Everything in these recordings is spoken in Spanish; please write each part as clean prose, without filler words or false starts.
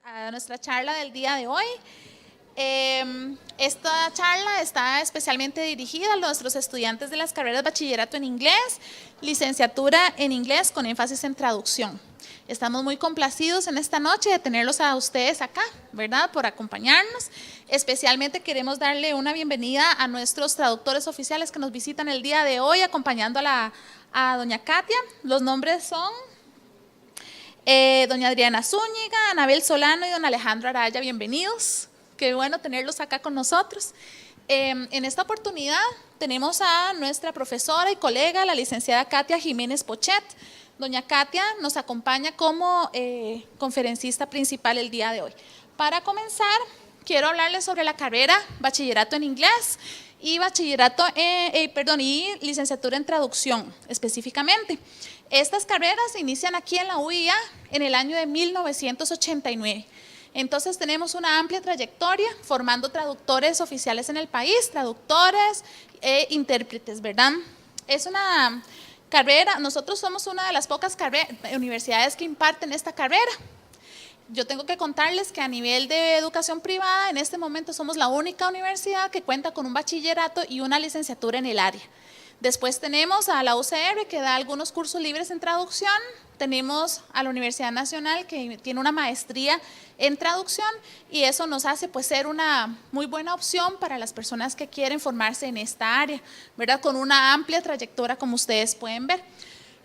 a nuestra charla del día de hoy. Esta charla está especialmente dirigida a nuestros estudiantes de las carreras de bachillerato en inglés, licenciatura en inglés con énfasis en traducción. Estamos muy complacidos en esta noche de tenerlos a ustedes acá, ¿verdad? Por acompañarnos. Especialmente queremos darle una bienvenida a nuestros traductores oficiales que nos visitan el día de hoy, acompañando a doña Katia. Los nombres son doña Adriana Zúñiga, Anabel Solano y don Alejandro Araya. Bienvenidos. Qué bueno tenerlos acá con nosotros. En esta oportunidad tenemos a nuestra profesora y colega, la licenciada Katia Jiménez Pochet. Doña Katia nos acompaña como conferencista principal el día de hoy. Para comenzar, quiero hablarles sobre la carrera Bachillerato en Inglés y y licenciatura en traducción específicamente. Estas carreras se inician aquí en la UIA en el año de 1989. Entonces tenemos una amplia trayectoria formando traductores oficiales en el país, traductores e intérpretes, ¿verdad? Es una carrera, nosotros somos una de las pocas universidades que imparten esta carrera. Yo tengo que contarles que a nivel de educación privada, en este momento somos la única universidad que cuenta con un bachillerato y una licenciatura en el área. Después tenemos a la UCR, que da algunos cursos libres en traducción. Tenemos a la Universidad Nacional, que tiene una maestría en traducción, y eso nos hace pues ser una muy buena opción para las personas que quieren formarse en esta área, ¿verdad? Con una amplia trayectoria, como ustedes pueden ver.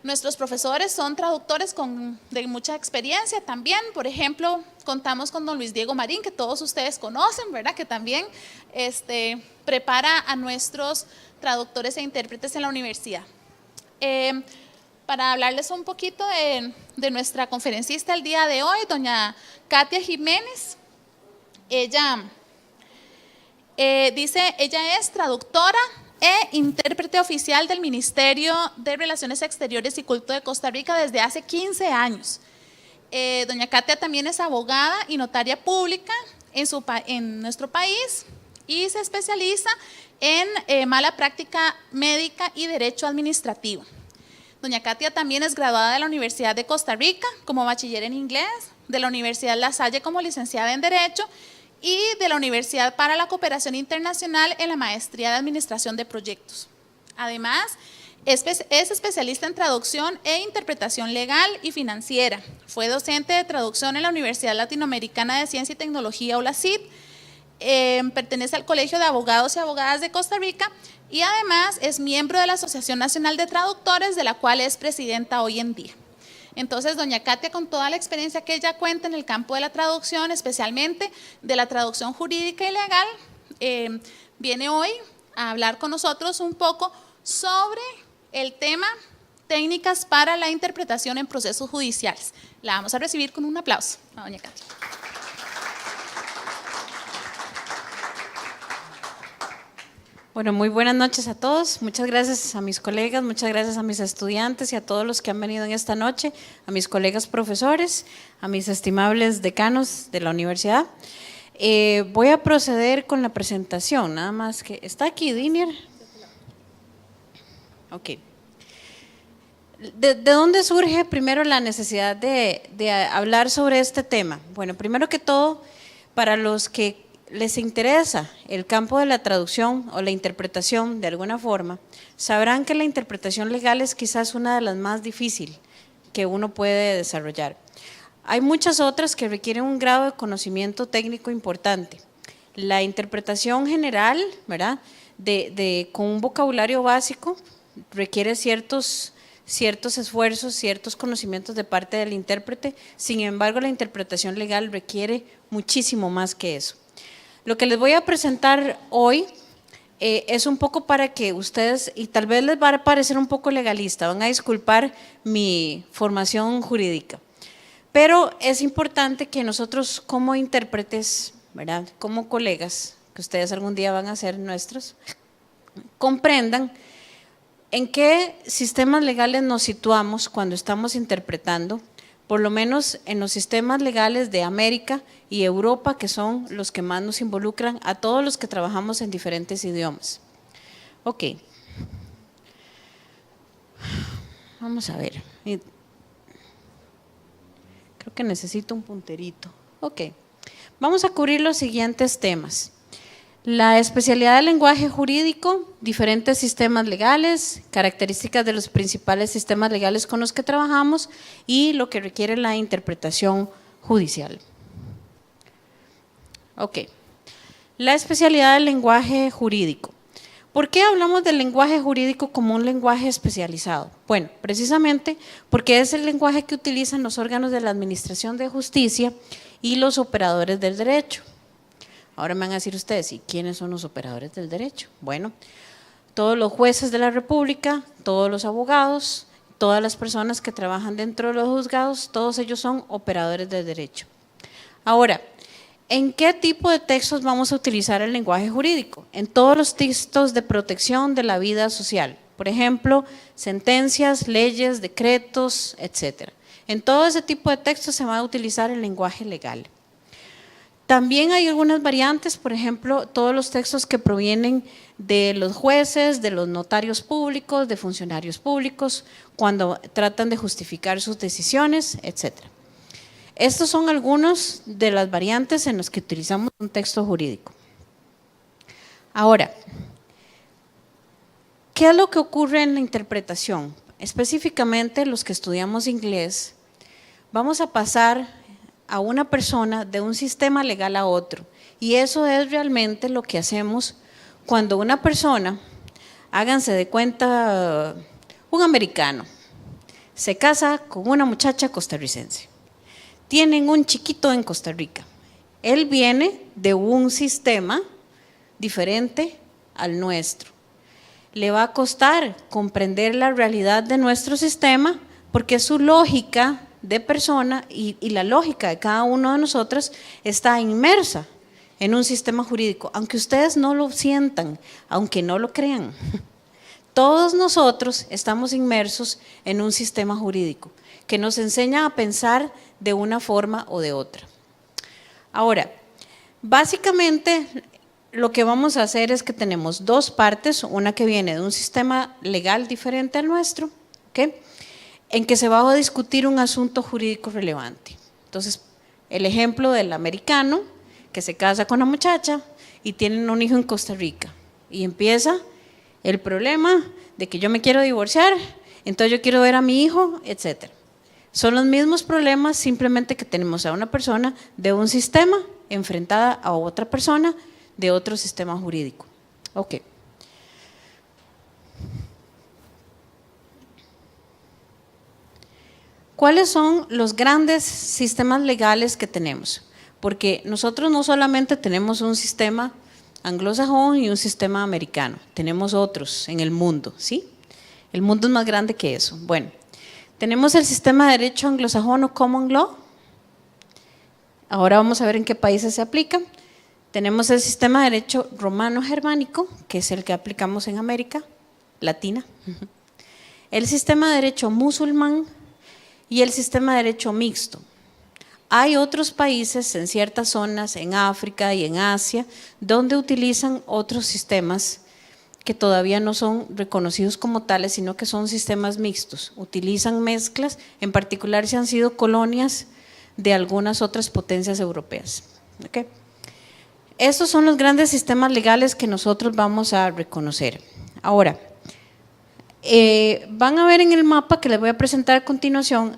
Nuestros profesores son traductores de mucha experiencia también. Por ejemplo, contamos con don Luis Diego Marín, que todos ustedes conocen, ¿verdad? Que también prepara a nuestros traductores e intérpretes en la universidad. Para hablarles un poquito de nuestra conferencista el día de hoy, doña Katia Jiménez. Ella es traductora e intérprete oficial del Ministerio de Relaciones Exteriores y Culto de Costa Rica desde hace 15 años. Doña Katia también es abogada y notaria pública en nuestro país y se especializa en mala práctica médica y derecho administrativo. Doña Katia también es graduada de la Universidad de Costa Rica como bachiller en inglés, de la Universidad La Salle como licenciada en Derecho y de la Universidad para la Cooperación Internacional en la maestría de Administración de Proyectos. Además, es especialista en traducción e interpretación legal y financiera. Fue docente de traducción en la Universidad Latinoamericana de Ciencia y Tecnología, ULACIT. Pertenece al Colegio de Abogados y Abogadas de Costa Rica y además es miembro de la Asociación Nacional de Traductores, de la cual es presidenta hoy en día. Entonces, doña Katia, con toda la experiencia que ella cuenta en el campo de la traducción, especialmente de la traducción jurídica y legal, viene hoy a hablar con nosotros un poco sobre el tema técnicas para la interpretación en procesos judiciales. La vamos a recibir con un aplauso a doña Katia. Bueno, muy buenas noches a todos. Muchas gracias a mis colegas, muchas gracias a mis estudiantes y a todos los que han venido en esta noche, a mis colegas profesores, a mis estimables decanos de la universidad. Voy a proceder con la presentación, nada más que… ¿Está aquí Dinier? Ok. ¿De dónde surge primero la necesidad de hablar sobre este tema? Bueno, primero que todo, para los que les interesa el campo de la traducción o la interpretación de alguna forma, sabrán que la interpretación legal es quizás una de las más difíciles que uno puede desarrollar. Hay muchas otras que requieren un grado de conocimiento técnico importante. La interpretación general, ¿verdad? Con un vocabulario básico requiere ciertos esfuerzos, ciertos conocimientos de parte del intérprete. Sin embargo, la interpretación legal requiere muchísimo más que eso. Lo que les voy a presentar hoy es un poco para que ustedes, y tal vez les va a parecer un poco legalista, van a disculpar mi formación jurídica, pero es importante que nosotros como intérpretes, ¿verdad?, como colegas, que ustedes algún día van a ser nuestros, comprendan en qué sistemas legales nos situamos cuando estamos interpretando, por lo menos en los sistemas legales de América y Europa, que son los que más nos involucran a todos los que trabajamos en diferentes idiomas. Ok. Vamos a ver. Creo que necesito un punterito. Ok. Vamos a cubrir los siguientes temas. La especialidad del lenguaje jurídico, diferentes sistemas legales, características de los principales sistemas legales con los que trabajamos y lo que requiere la interpretación judicial. Ok. La especialidad del lenguaje jurídico. ¿Por qué hablamos del lenguaje jurídico como un lenguaje especializado? Bueno, precisamente porque es el lenguaje que utilizan los órganos de la Administración de Justicia y los operadores del derecho. Ahora me van a decir ustedes, ¿y quiénes son los operadores del derecho? Bueno, todos los jueces de la República, todos los abogados, todas las personas que trabajan dentro de los juzgados, todos ellos son operadores del derecho. Ahora, ¿en qué tipo de textos vamos a utilizar el lenguaje jurídico? En todos los textos de protección de la vida social, por ejemplo, sentencias, leyes, decretos, etcétera. En todo ese tipo de textos se va a utilizar el lenguaje legal. También hay algunas variantes, por ejemplo, todos los textos que provienen de los jueces, de los notarios públicos, de funcionarios públicos, cuando tratan de justificar sus decisiones, etcétera. Estos son algunos de las variantes en las que utilizamos un texto jurídico. Ahora, ¿qué es lo que ocurre en la interpretación? Específicamente los que estudiamos inglés, vamos a pasar a una persona de un sistema legal a otro. Y eso es realmente lo que hacemos cuando una persona, háganse de cuenta, un americano, se casa con una muchacha costarricense. Tienen un chiquito en Costa Rica. Él viene de un sistema diferente al nuestro. Le va a costar comprender la realidad de nuestro sistema porque su lógica de persona y la lógica de cada uno de nosotros está inmersa en un sistema jurídico, aunque ustedes no lo sientan, aunque no lo crean. Todos nosotros estamos inmersos en un sistema jurídico que nos enseña a pensar de una forma o de otra. Ahora, básicamente lo que vamos a hacer es que tenemos dos partes, una que viene de un sistema legal diferente al nuestro, ¿okay?, en que se va a discutir un asunto jurídico relevante. Entonces, el ejemplo del americano que se casa con una muchacha y tienen un hijo en Costa Rica y empieza el problema de que yo me quiero divorciar, entonces yo quiero ver a mi hijo, etcétera. Son los mismos problemas, simplemente que tenemos a una persona de un sistema enfrentada a otra persona de otro sistema jurídico. Ok. ¿Cuáles son los grandes sistemas legales que tenemos? Porque nosotros no solamente tenemos un sistema anglosajón y un sistema americano, tenemos otros en el mundo, ¿sí? El mundo es más grande que eso. Bueno, tenemos el sistema de derecho anglosajón o common law. Ahora vamos a ver en qué países se aplica. Tenemos el sistema de derecho romano-germánico, que es el que aplicamos en América Latina. El sistema de derecho musulmán y el sistema de derecho mixto. Hay otros países en ciertas zonas, en África y en Asia, donde utilizan otros sistemas que todavía no son reconocidos como tales, sino que son sistemas mixtos. Utilizan mezclas, en particular si han sido colonias de algunas otras potencias europeas. ¿Okay? Estos son los grandes sistemas legales que nosotros vamos a reconocer. Ahora, van a ver en el mapa que les voy a presentar a continuación,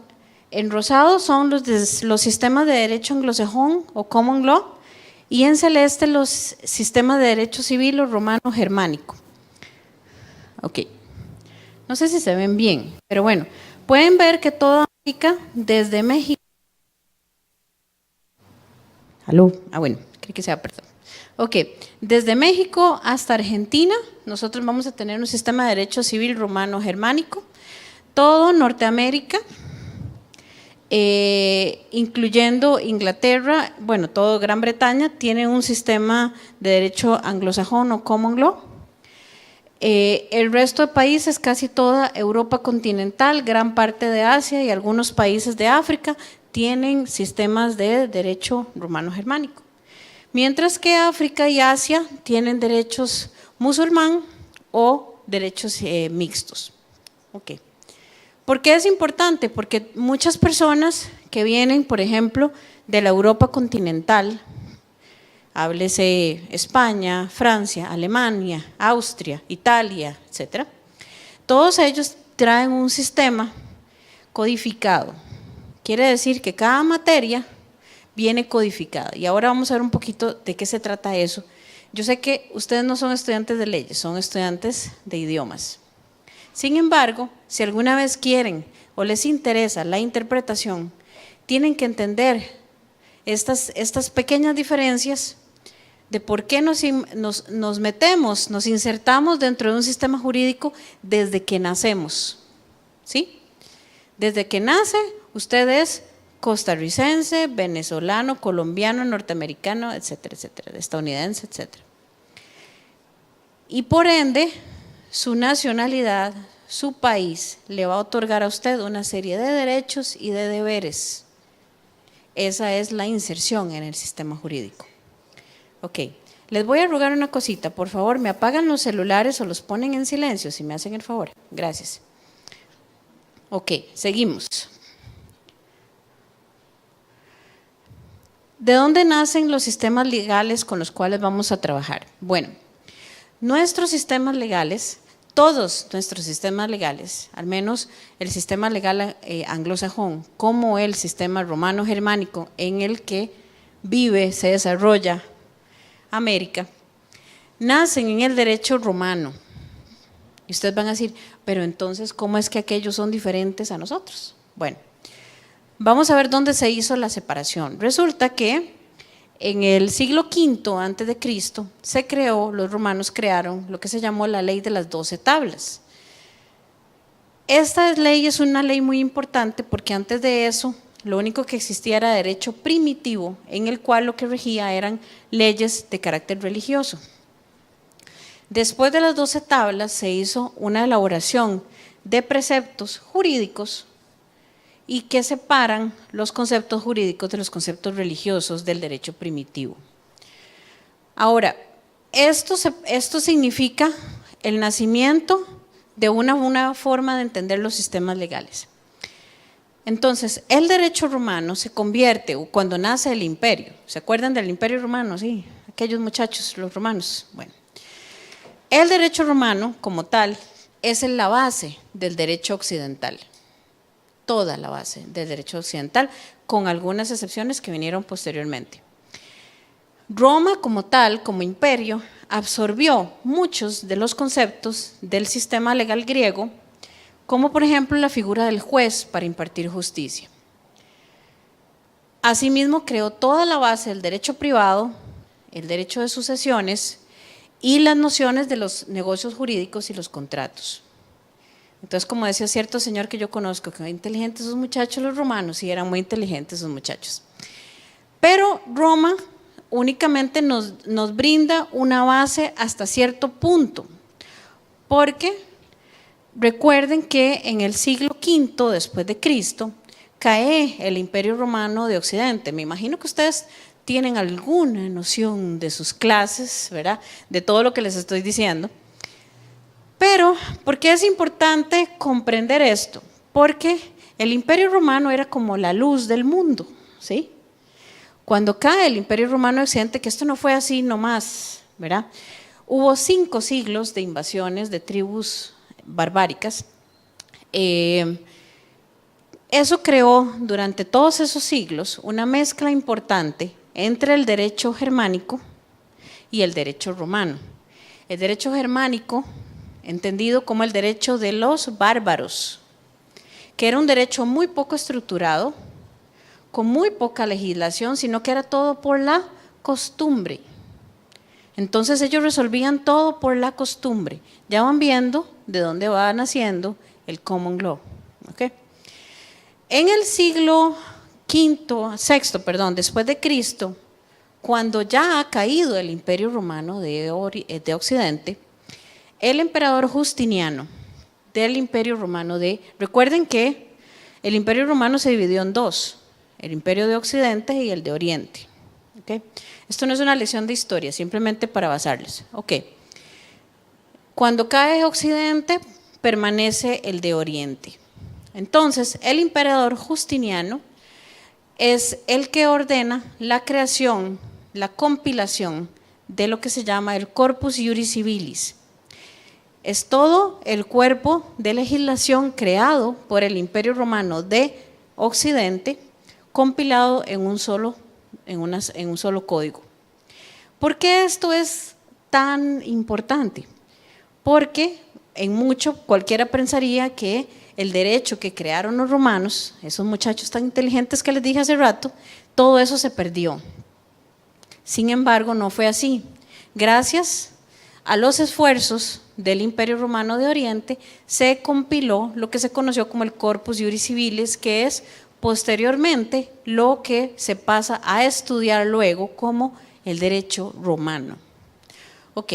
en rosado son los sistemas de derecho anglosajón o common law y en celeste los sistemas de derecho civil o romano-germánico. Ok, no sé si se ven bien, pero bueno, pueden ver que todo América, desde México. ¿Aló? Bueno, creí que se había perdido. Ok, desde México hasta Argentina, nosotros vamos a tener un sistema de derecho civil romano-germánico. Todo Norteamérica, incluyendo Inglaterra, bueno, todo Gran Bretaña, tiene un sistema de derecho anglosajón o common law. El resto de países, casi toda Europa continental, gran parte de Asia y algunos países de África tienen sistemas de derecho romano-germánico. Mientras que África y Asia tienen derechos musulmán o derechos mixtos. Okay. ¿Por qué es importante? Porque muchas personas que vienen, por ejemplo, de la Europa continental, háblese España, Francia, Alemania, Austria, Italia, etc. Todos ellos traen un sistema codificado. Quiere decir que cada materia viene codificada. Y ahora vamos a ver un poquito de qué se trata eso. Yo sé que ustedes no son estudiantes de leyes, son estudiantes de idiomas. Sin embargo, si alguna vez quieren o les interesa la interpretación, tienen que entender estas pequeñas diferencias de por qué nos metemos, nos insertamos dentro de un sistema jurídico desde que nacemos, ¿sí? Desde que nace, usted es costarricense, venezolano, colombiano, norteamericano, etcétera, etcétera, estadounidense, etcétera. Y por ende, su nacionalidad, su país, le va a otorgar a usted una serie de derechos y de deberes. Esa es la inserción en el sistema jurídico. Ok, les voy a rogar una cosita, por favor, me apagan los celulares o los ponen en silencio, si me hacen el favor. Gracias. Ok, seguimos. ¿De dónde nacen los sistemas legales con los cuales vamos a trabajar? Bueno, nuestros sistemas legales, todos nuestros sistemas legales, al menos el sistema legal anglosajón, como el sistema romano-germánico en el que vive, se desarrolla América, nacen en el derecho romano. Y ustedes van a decir, pero entonces, ¿cómo es que aquellos son diferentes a nosotros? Bueno, vamos a ver dónde se hizo la separación. Resulta que en el siglo V antes de Cristo se creó, los romanos crearon lo que se llamó la ley de las 12 tablas. Esta ley es una ley muy importante porque antes de eso lo único que existía era derecho primitivo, en el cual lo que regía eran leyes de carácter religioso. Después de las 12 tablas se hizo una elaboración de preceptos jurídicos y que separan los conceptos jurídicos de los conceptos religiosos del derecho primitivo. Ahora, esto significa el nacimiento de una forma de entender los sistemas legales. Entonces, el derecho romano se convierte, cuando nace el imperio, ¿se acuerdan del imperio romano? Sí, aquellos muchachos, los romanos. Bueno, el derecho romano como tal es la base del derecho occidental, toda la base del derecho occidental, con algunas excepciones que vinieron posteriormente. Roma como tal, como imperio, absorbió muchos de los conceptos del sistema legal griego, como por ejemplo la figura del juez para impartir justicia. Asimismo, creó toda la base del derecho privado, el derecho de sucesiones y las nociones de los negocios jurídicos y los contratos. Entonces, como decía cierto señor que yo conozco, que inteligentes esos muchachos los romanos, sí eran muy inteligentes esos muchachos. Pero Roma únicamente nos brinda una base hasta cierto punto, porque recuerden que en el siglo V después de Cristo cae el Imperio Romano de Occidente. Me imagino que ustedes tienen alguna noción de sus clases, ¿verdad? De todo lo que les estoy diciendo. Pero, ¿por qué es importante comprender esto? Porque el Imperio Romano era como la luz del mundo, ¿sí? Cuando cae el Imperio Romano de Occidente, que esto no fue así nomás, ¿verdad? Hubo 5 siglos de invasiones de tribus barbáricas. Eso creó durante todos esos siglos una mezcla importante entre el derecho germánico y el derecho romano. El derecho germánico, entendido como el derecho de los bárbaros, que era un derecho muy poco estructurado, con muy poca legislación, sino que era todo por la costumbre. Entonces ellos resolvían todo por la costumbre. Ya van viendo de dónde va naciendo el common law. ¿Okay? En el siglo VI, después de Cristo, cuando ya ha caído el Imperio Romano de Occidente, el emperador Justiniano del Imperio Romano recuerden que el Imperio Romano se dividió en 2, el Imperio de Occidente y el de Oriente. ¿Okay? Esto no es una lección de historia, simplemente para basarles. Okay. Cuando cae Occidente, permanece el de Oriente. Entonces, el emperador Justiniano es el que ordena la creación, la compilación de lo que se llama el Corpus Iuris Civilis. Es todo el cuerpo de legislación creado por el Imperio Romano de Occidente, compilado en un solo código. ¿Por qué esto es tan importante? Porque en mucho cualquiera pensaría que el derecho que crearon los romanos, esos muchachos tan inteligentes que les dije hace rato, todo eso se perdió. Sin embargo, no fue así. Gracias a los esfuerzos del Imperio Romano de Oriente, se compiló lo que se conoció como el Corpus Iuris Civilis, que es posteriormente lo que se pasa a estudiar luego como el derecho romano. Ok.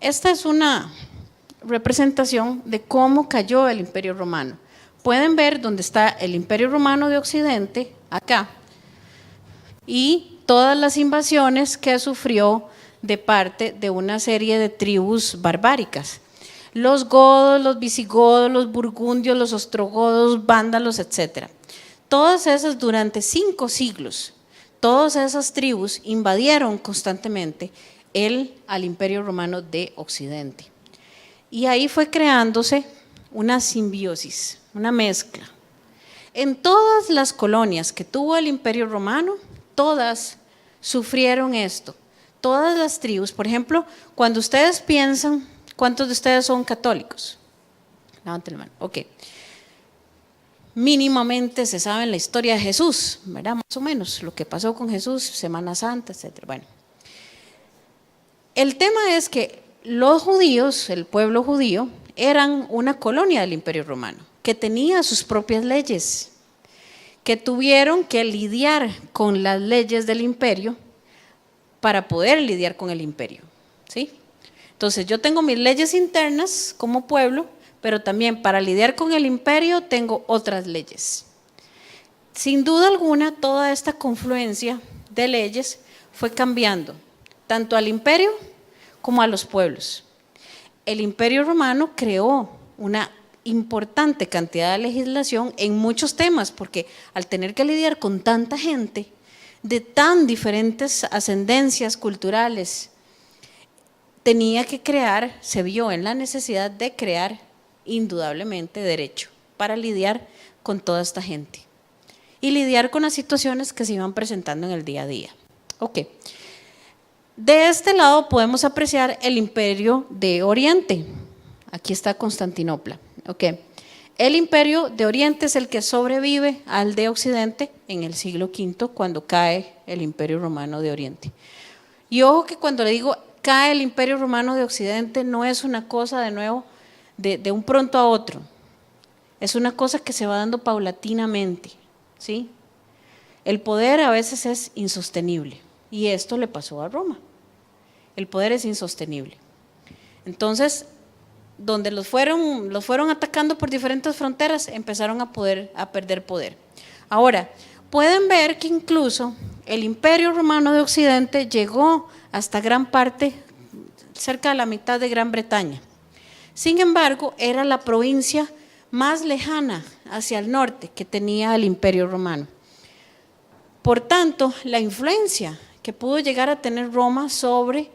Esta es una representación de cómo cayó el Imperio Romano. Pueden ver dónde está el Imperio Romano de Occidente, acá, y todas las invasiones que sufrió de parte de una serie de tribus barbáricas. Los godos, los visigodos, los burgundios, los ostrogodos, vándalos, etc. Todas esas durante 5 siglos, todas esas tribus invadieron constantemente al Imperio Romano de Occidente. Y ahí fue creándose una simbiosis, una mezcla. En todas las colonias que tuvo el Imperio Romano, todas sufrieron esto. Todas las tribus, por ejemplo, cuando ustedes piensan, ¿cuántos de ustedes son católicos? Levanten la mano, ok. Mínimamente se sabe la historia de Jesús, ¿verdad? Más o menos, lo que pasó con Jesús, Semana Santa, etc. Bueno, el tema es que los judíos, el pueblo judío, eran una colonia del Imperio Romano, que tenía sus propias leyes, que tuvieron que lidiar con las leyes del imperio para poder lidiar con el imperio, ¿sí? Entonces yo tengo mis leyes internas como pueblo, pero también para lidiar con el imperio tengo otras leyes. Sin duda alguna, toda esta confluencia de leyes fue cambiando tanto al imperio como a los pueblos. El Imperio Romano creó una importante cantidad de legislación en muchos temas, porque al tener que lidiar con tanta gente de tan diferentes ascendencias culturales, tenía que crear, se vio en la necesidad de crear indudablemente derecho para lidiar con toda esta gente y lidiar con las situaciones que se iban presentando en el día a día. Ok. De este lado podemos apreciar el Imperio de Oriente. Aquí está Constantinopla. Okay. El Imperio de Oriente es el que sobrevive al de Occidente en el siglo V, cuando cae el Imperio Romano de Oriente. Y ojo que cuando le digo cae el Imperio Romano de Occidente, no es una cosa de nuevo de un pronto a otro. Es una cosa que se va dando paulatinamente, ¿sí? El poder a veces es insostenible. Y esto le pasó a Roma. El poder es insostenible. Entonces, donde los fueron atacando por diferentes fronteras, empezaron a perder poder. Ahora, pueden ver que incluso el Imperio Romano de Occidente llegó hasta gran parte, cerca de la mitad de Gran Bretaña. Sin embargo, era la provincia más lejana hacia el norte que tenía el Imperio Romano. Por tanto, la influencia que pudo llegar a tener Roma sobre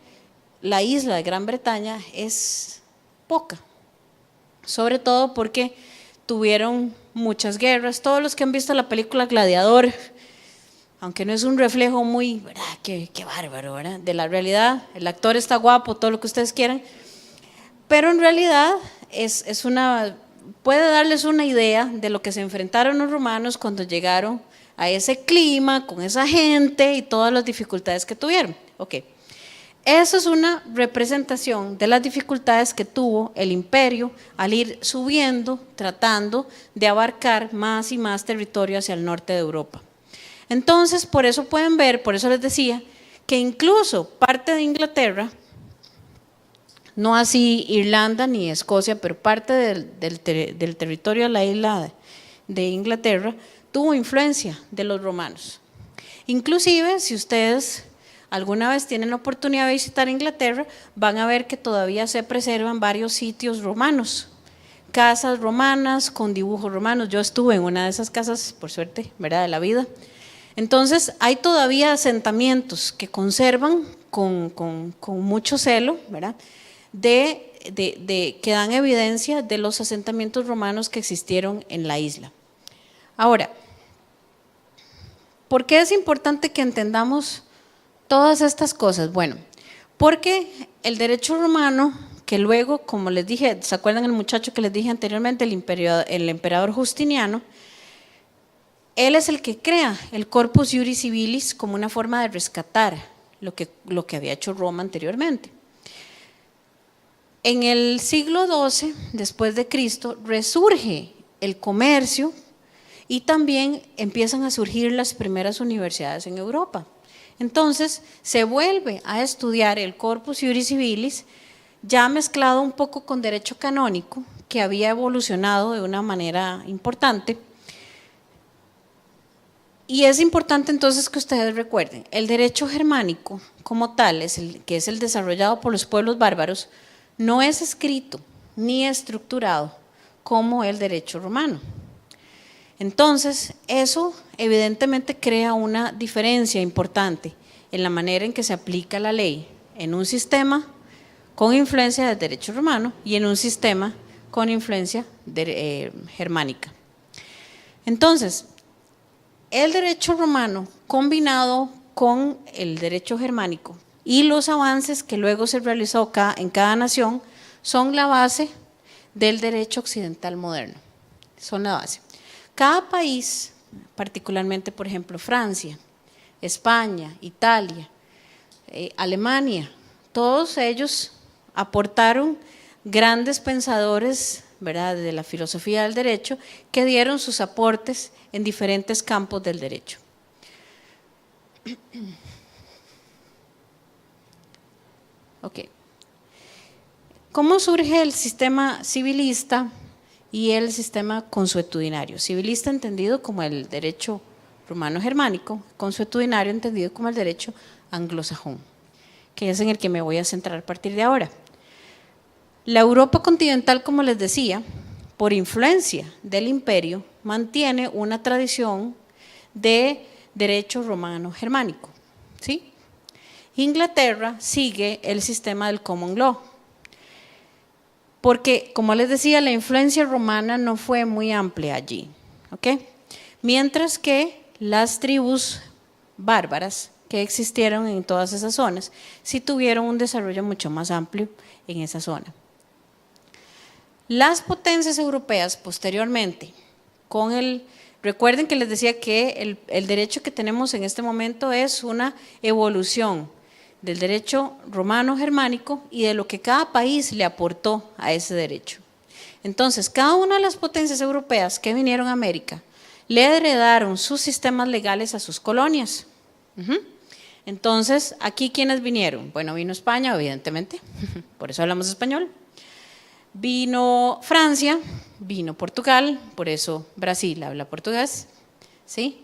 la isla de Gran Bretaña es poca, sobre todo porque tuvieron muchas guerras. Todos los que han visto la película Gladiador, aunque no es un reflejo muy, ¿verdad? Qué bárbaro, ¿verdad? De la realidad, el actor está guapo, todo lo que ustedes quieran, pero en realidad puede darles una idea de lo que se enfrentaron los romanos cuando llegaron a ese clima, con esa gente y todas las dificultades que tuvieron. Ok, eso es una representación de las dificultades que tuvo el imperio al ir subiendo, tratando de abarcar más y más territorio hacia el norte de Europa. Entonces, por eso pueden ver, por eso les decía, que incluso parte de Inglaterra, no así Irlanda ni Escocia, pero parte del territorio de la isla de Inglaterra, tuvo influencia de los romanos. Inclusive, si ustedes alguna vez tienen la oportunidad de visitar Inglaterra, van a ver que todavía se preservan varios sitios romanos, casas romanas con dibujos romanos. Yo estuve en una de esas casas, por suerte, ¿verdad?, de la vida. Entonces, hay todavía asentamientos que conservan con mucho celo, ¿verdad?, que dan evidencia de los asentamientos romanos que existieron en la isla. Ahora, ¿por qué es importante que entendamos todas estas cosas? Bueno, porque el derecho romano, que luego, como les dije, ¿se acuerdan el muchacho que les dije anteriormente, el emperador Justiniano? Él es el que crea el Corpus Iuris Civilis como una forma de rescatar lo que había hecho Roma anteriormente. En el siglo XII, después de Cristo, resurge el comercio y también empiezan a surgir las primeras universidades en Europa. Entonces, se vuelve a estudiar el Corpus Iuris Civilis, ya mezclado un poco con derecho canónico, que había evolucionado de una manera importante. Y es importante entonces que ustedes recuerden, el derecho germánico como tal, que es el desarrollado por los pueblos bárbaros, no es escrito ni estructurado como el derecho romano. Entonces, eso evidentemente crea una diferencia importante en la manera en que se aplica la ley en un sistema con influencia del derecho romano y en un sistema con influencia germánica. Entonces, el derecho romano combinado con el derecho germánico y los avances que luego se realizó en cada nación son la base del derecho occidental moderno, son la base. Cada país, particularmente por ejemplo Francia, España, Italia, Alemania, todos ellos aportaron grandes pensadores, ¿verdad?, de la filosofía del derecho, que dieron sus aportes en diferentes campos del derecho. Ok. ¿Cómo surge el sistema civilista y el sistema consuetudinario? Civilista entendido como el derecho romano germánico, consuetudinario entendido como el derecho anglosajón, que es en el que me voy a centrar a partir de ahora. La Europa continental, como les decía, por influencia del imperio, mantiene una tradición de derecho romano germánico, ¿sí? Inglaterra sigue el sistema del common law, porque, como les decía, la influencia romana no fue muy amplia allí, ¿ok? Mientras que las tribus bárbaras que existieron en todas esas zonas sí tuvieron un desarrollo mucho más amplio en esa zona. Las potencias europeas posteriormente, recuerden que les decía que el derecho que tenemos en este momento es una evolución del derecho romano germánico y de lo que cada país le aportó a ese derecho. Entonces, cada una de las potencias europeas que vinieron a América le heredaron sus sistemas legales a sus colonias. Entonces, ¿aquí quiénes vinieron? Bueno, vino España, evidentemente, por eso hablamos español. Vino Francia, vino Portugal, por eso Brasil habla portugués, ¿sí?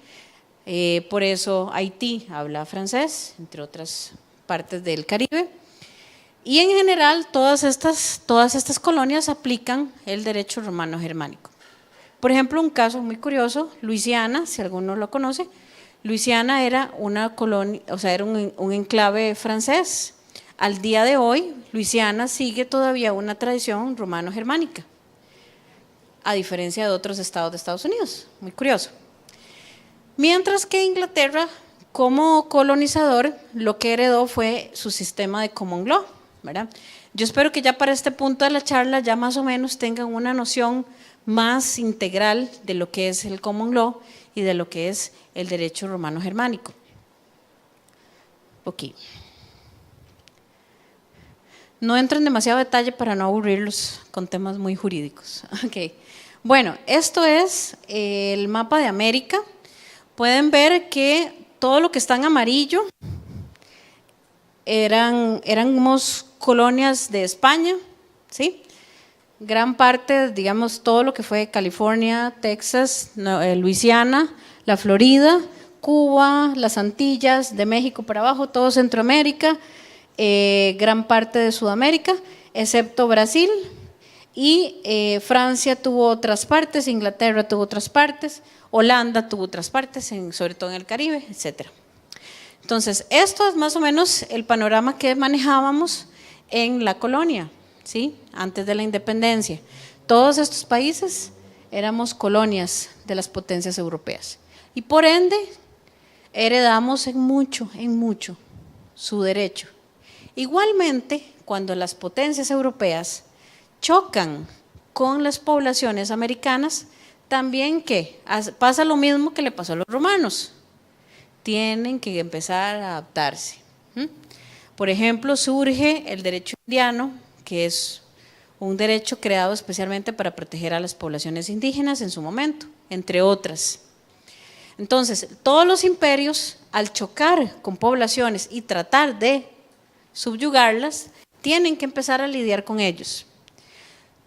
Por eso Haití habla francés, entre otras partes del Caribe. Y en general todas estas colonias aplican el derecho romano germánico. Por ejemplo, un caso muy curioso, Luisiana, si alguno lo conoce, Luisiana era una colonia, o sea, era un enclave francés. Al día de hoy, Luisiana sigue todavía una tradición romano-germánica, a diferencia de otros estados de Estados Unidos, muy curioso. Mientras que Inglaterra, como colonizador, lo que heredó fue su sistema de common law, ¿verdad? Yo espero que ya para este punto de la charla ya más o menos tengan una noción más integral de lo que es el common law y de lo que es el derecho romano-germánico. Ok. No entro en demasiado detalle para no aburrirlos con temas muy jurídicos. Okay. Bueno, esto es el mapa de América. Pueden ver que todo lo que está en amarillo éramos colonias de España, ¿sí? Gran parte, digamos, todo lo que fue California, Texas, Luisiana, la Florida, Cuba, las Antillas, de México para abajo, todo Centroamérica, gran parte de Sudamérica, excepto Brasil, y Francia tuvo otras partes, Inglaterra tuvo otras partes, Holanda tuvo otras partes, sobre todo en el Caribe, etc. Entonces, esto es más o menos el panorama que manejábamos en la colonia, ¿sí? Antes de la independencia. Todos estos países éramos colonias de las potencias europeas y por ende heredamos en mucho su derecho. Igualmente, cuando las potencias europeas chocan con las poblaciones americanas, también que pasa lo mismo que le pasó a los romanos, tienen que empezar a adaptarse. Por ejemplo, surge el derecho indiano, que es un derecho creado especialmente para proteger a las poblaciones indígenas en su momento, entre otras. Entonces, todos los imperios, al chocar con poblaciones y tratar de subyugarlas, tienen que empezar a lidiar con ellos.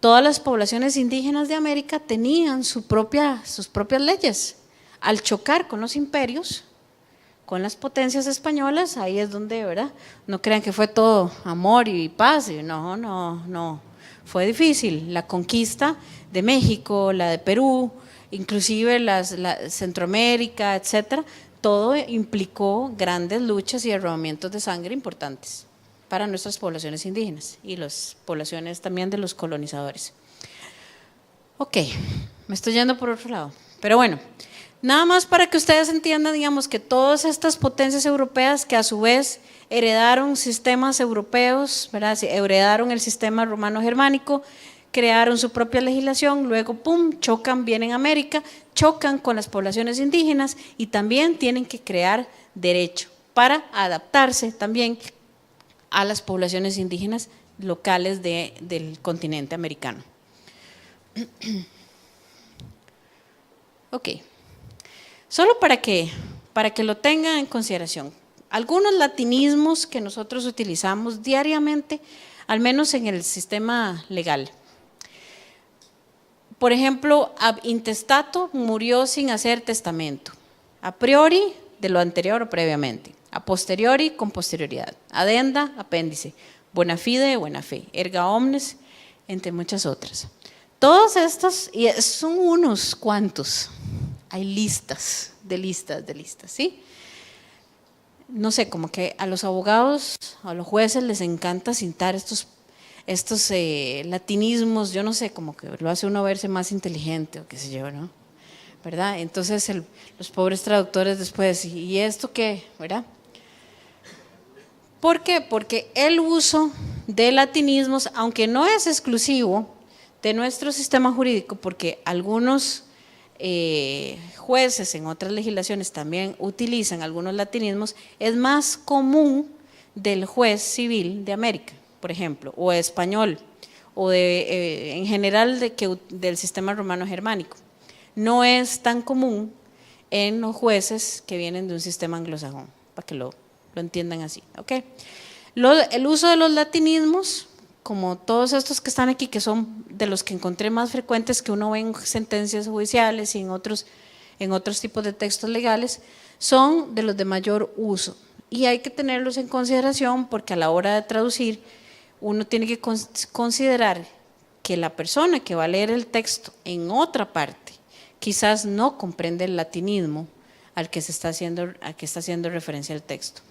Todas las poblaciones indígenas de América tenían sus propias leyes. Al chocar con los imperios, con las potencias españolas, ahí es donde, ¿verdad? No crean que fue todo amor y paz, no. Fue difícil. La conquista de México, la de Perú, inclusive la Centroamérica, etcétera, todo implicó grandes luchas y derramamientos de sangre importantes para nuestras poblaciones indígenas y las poblaciones también de los colonizadores. Ok, me estoy yendo por otro lado, pero bueno, nada más para que ustedes entiendan, digamos, que todas estas potencias europeas que a su vez heredaron sistemas europeos, ¿verdad? Heredaron el sistema romano-germánico, crearon su propia legislación, luego pum, chocan, vienen a América, chocan con las poblaciones indígenas y también tienen que crear derecho para adaptarse también a las poblaciones indígenas locales del continente americano. Ok, solo para que lo tengan en consideración, algunos latinismos que nosotros utilizamos diariamente, al menos en el sistema legal. Por ejemplo, ab intestato, murió sin hacer testamento, a priori de lo anterior o previamente, a posteriori con posterioridad, adenda, apéndice, bona fide, buena fe, erga omnes, entre muchas otras. Todas estas, y son unos cuantos, hay listas, ¿sí? No sé, como que a los abogados, a los jueces les encanta citar estos latinismos, yo no sé, como que lo hace uno verse más inteligente o qué sé yo, ¿no? ¿Verdad? Entonces los pobres traductores después, ¿y esto qué? ¿Verdad? ¿Por qué? Porque el uso de latinismos, aunque no es exclusivo de nuestro sistema jurídico, porque algunos jueces en otras legislaciones también utilizan algunos latinismos, es más común del juez civil de América, por ejemplo, o español, o en general del sistema romano-germánico. No es tan común en los jueces que vienen de un sistema anglosajón, para que lo entiendan así, ¿ok? El uso de los latinismos, como todos estos que están aquí, que son de los que encontré más frecuentes que uno ve en sentencias judiciales y en otros tipos de textos legales, son de los de mayor uso y hay que tenerlos en consideración porque a la hora de traducir uno tiene que considerar que la persona que va a leer el texto en otra parte quizás no comprende el latinismo al que está haciendo referencia el texto.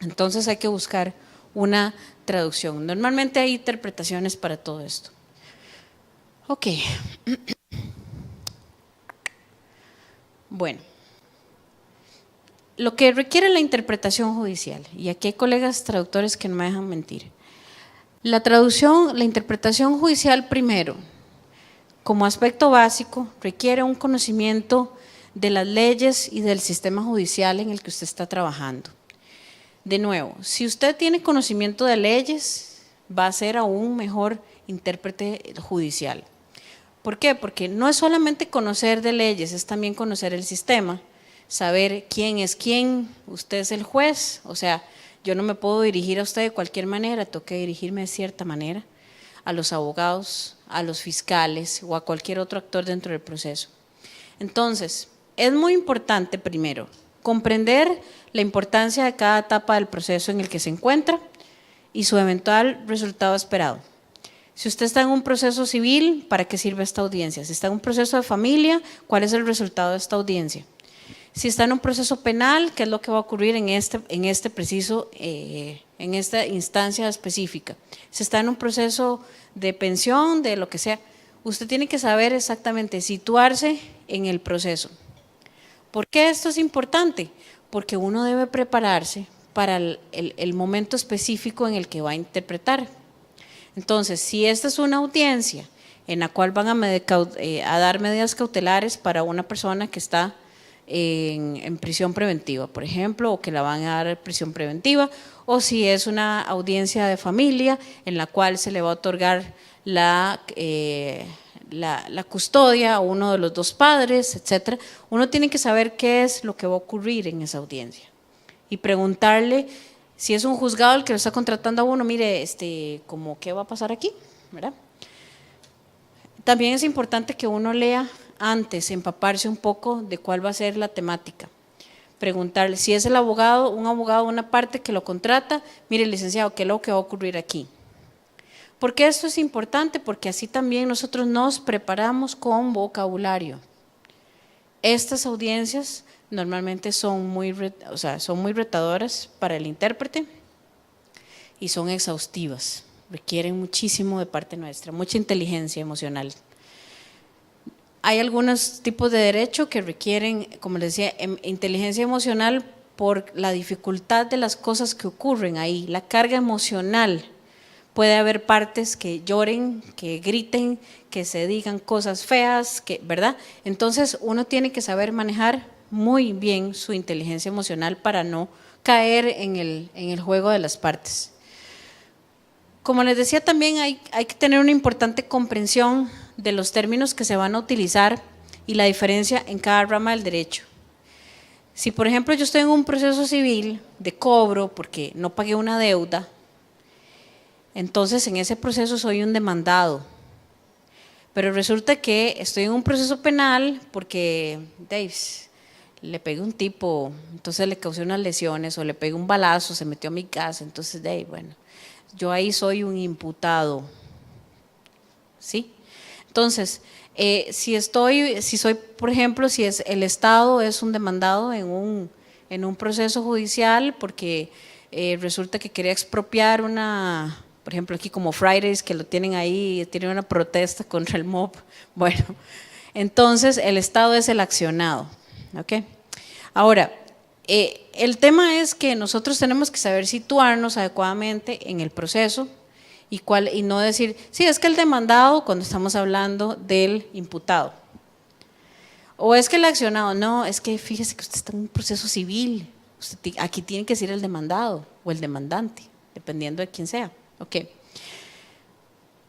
Entonces hay que buscar una traducción. Normalmente hay interpretaciones para todo esto. Ok. Bueno, lo que requiere la interpretación judicial, y aquí hay colegas traductores que no me dejan mentir. La interpretación judicial primero, como aspecto básico, requiere un conocimiento de las leyes y del sistema judicial en el que usted está trabajando. De nuevo, si usted tiene conocimiento de leyes, va a ser aún mejor intérprete judicial. ¿Por qué? Porque no es solamente conocer de leyes, es también conocer el sistema, saber quién es quién, usted es el juez, o sea, yo no me puedo dirigir a usted de cualquier manera, tengo que dirigirme de cierta manera, a los abogados, a los fiscales o a cualquier otro actor dentro del proceso. Entonces, es muy importante primero comprender la importancia de cada etapa del proceso en el que se encuentra y su eventual resultado esperado. Si usted está en un proceso civil, ¿para qué sirve esta audiencia? Si está en un proceso de familia, ¿cuál es el resultado de esta audiencia? Si está en un proceso penal, ¿qué es lo que va a ocurrir en este preciso, en esta instancia específica? Si está en un proceso de pensión, de lo que sea, usted tiene que saber exactamente, situarse en el proceso. ¿Por qué esto es importante? Porque uno debe prepararse para el momento específico en el que va a interpretar. Entonces, si esta es una audiencia en la cual van a dar medidas cautelares para una persona que está en prisión preventiva, por ejemplo, o que la van a dar prisión preventiva, o si es una audiencia de familia en la cual se le va a otorgar la custodia a uno de los dos padres, etcétera, uno tiene que saber qué es lo que va a ocurrir en esa audiencia y preguntarle. Si es un juzgado el que lo está contratando a uno, mire, como qué va a pasar aquí, ¿verdad? También es importante que uno lea antes, empaparse un poco de cuál va a ser la temática. Preguntarle, si es un abogado, una parte que lo contrata, mire, licenciado, ¿qué es lo que va a ocurrir aquí? ¿Por qué esto es importante? Porque así también nosotros nos preparamos con vocabulario. Estas audiencias normalmente son muy retadoras para el intérprete y son exhaustivas, requieren muchísimo de parte nuestra, mucha inteligencia emocional. Hay algunos tipos de derecho que requieren, como les decía, inteligencia emocional por la dificultad de las cosas que ocurren ahí, la carga emocional. Puede haber partes que lloren, que griten, que se digan cosas feas, ¿verdad? Entonces uno tiene que saber manejar muy bien su inteligencia emocional para no caer en el juego de las partes. Como les decía, también hay que tener una importante comprensión de los términos que se van a utilizar y la diferencia en cada rama del derecho. Si por ejemplo yo estoy en un proceso civil de cobro porque no pagué una deuda, entonces en ese proceso soy un demandado. Pero resulta que estoy en un proceso penal porque le pegué a un tipo, entonces le causé unas lesiones, o le pegué un balazo, se metió a mi casa, entonces bueno, yo ahí soy un imputado, ¿sí? Entonces, si soy, por ejemplo, si es el Estado es un demandado en un proceso judicial porque resulta que quería expropiar por ejemplo aquí como Fridays, que lo tienen ahí, tienen una protesta contra el MOB, bueno, entonces el Estado es el accionado, ¿ok? Ahora, el tema es que nosotros tenemos que saber situarnos adecuadamente en el proceso y no decir, sí, es que el demandado cuando estamos hablando del imputado, o es que el accionado, no, es que fíjese que usted está en un proceso civil, aquí tiene que ser el demandado o el demandante, dependiendo de quién sea. Okay.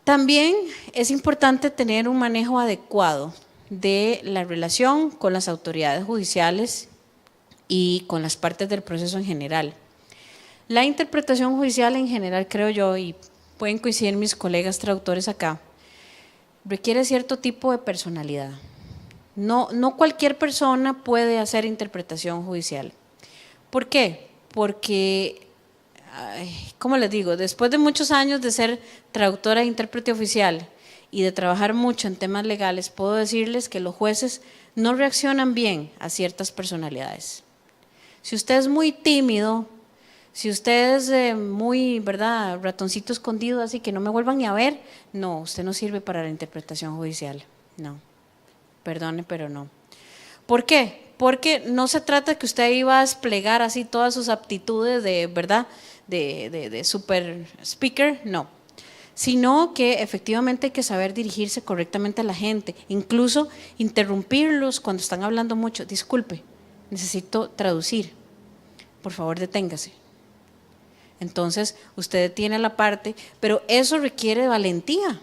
También es importante tener un manejo adecuado de la relación con las autoridades judiciales y con las partes del proceso en general. La interpretación judicial en general, creo yo, y pueden coincidir mis colegas traductores acá, requiere cierto tipo de personalidad. No cualquier persona puede hacer interpretación judicial. ¿Por qué? Porque ¿cómo les digo? Después de muchos años de ser traductora e intérprete oficial y de trabajar mucho en temas legales, puedo decirles que los jueces no reaccionan bien a ciertas personalidades. Si usted es muy tímido, si usted es muy, ¿verdad?, ratoncito escondido, así que no me vuelvan ni a ver, no, usted no sirve para la interpretación judicial, no, perdone, pero no. ¿Por qué? Porque no se trata que usted iba a desplegar así todas sus aptitudes de, ¿verdad?, de super speaker, no, sino que efectivamente hay que saber dirigirse correctamente a la gente, incluso interrumpirlos cuando están hablando mucho. Disculpe, necesito traducir, por favor deténgase. Entonces usted detiene la parte, pero eso requiere valentía.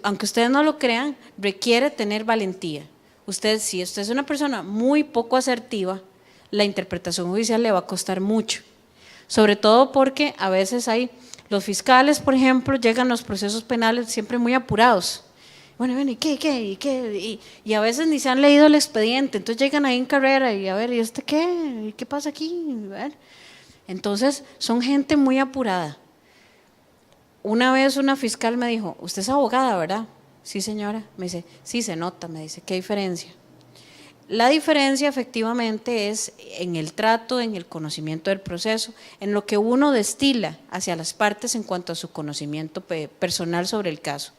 Aunque ustedes no lo crean, requiere tener valentía. Si usted es una persona muy poco asertiva, la interpretación judicial le va a costar mucho. Sobre todo porque a veces los fiscales, por ejemplo, llegan a los procesos penales siempre muy apurados. Bueno, ¿y qué? Y a veces ni se han leído el expediente, entonces llegan ahí en carrera y a ver, ¿y este qué? ¿Y qué pasa aquí? Entonces son gente muy apurada. una vez una fiscal me dijo, usted es abogada, ¿verdad? Sí, señora. Me dice, sí, se nota. Me dice, ¿qué diferencia? La diferencia efectivamente es en el trato, en el conocimiento del proceso, en lo que uno destila hacia las partes en cuanto a su conocimiento personal sobre el caso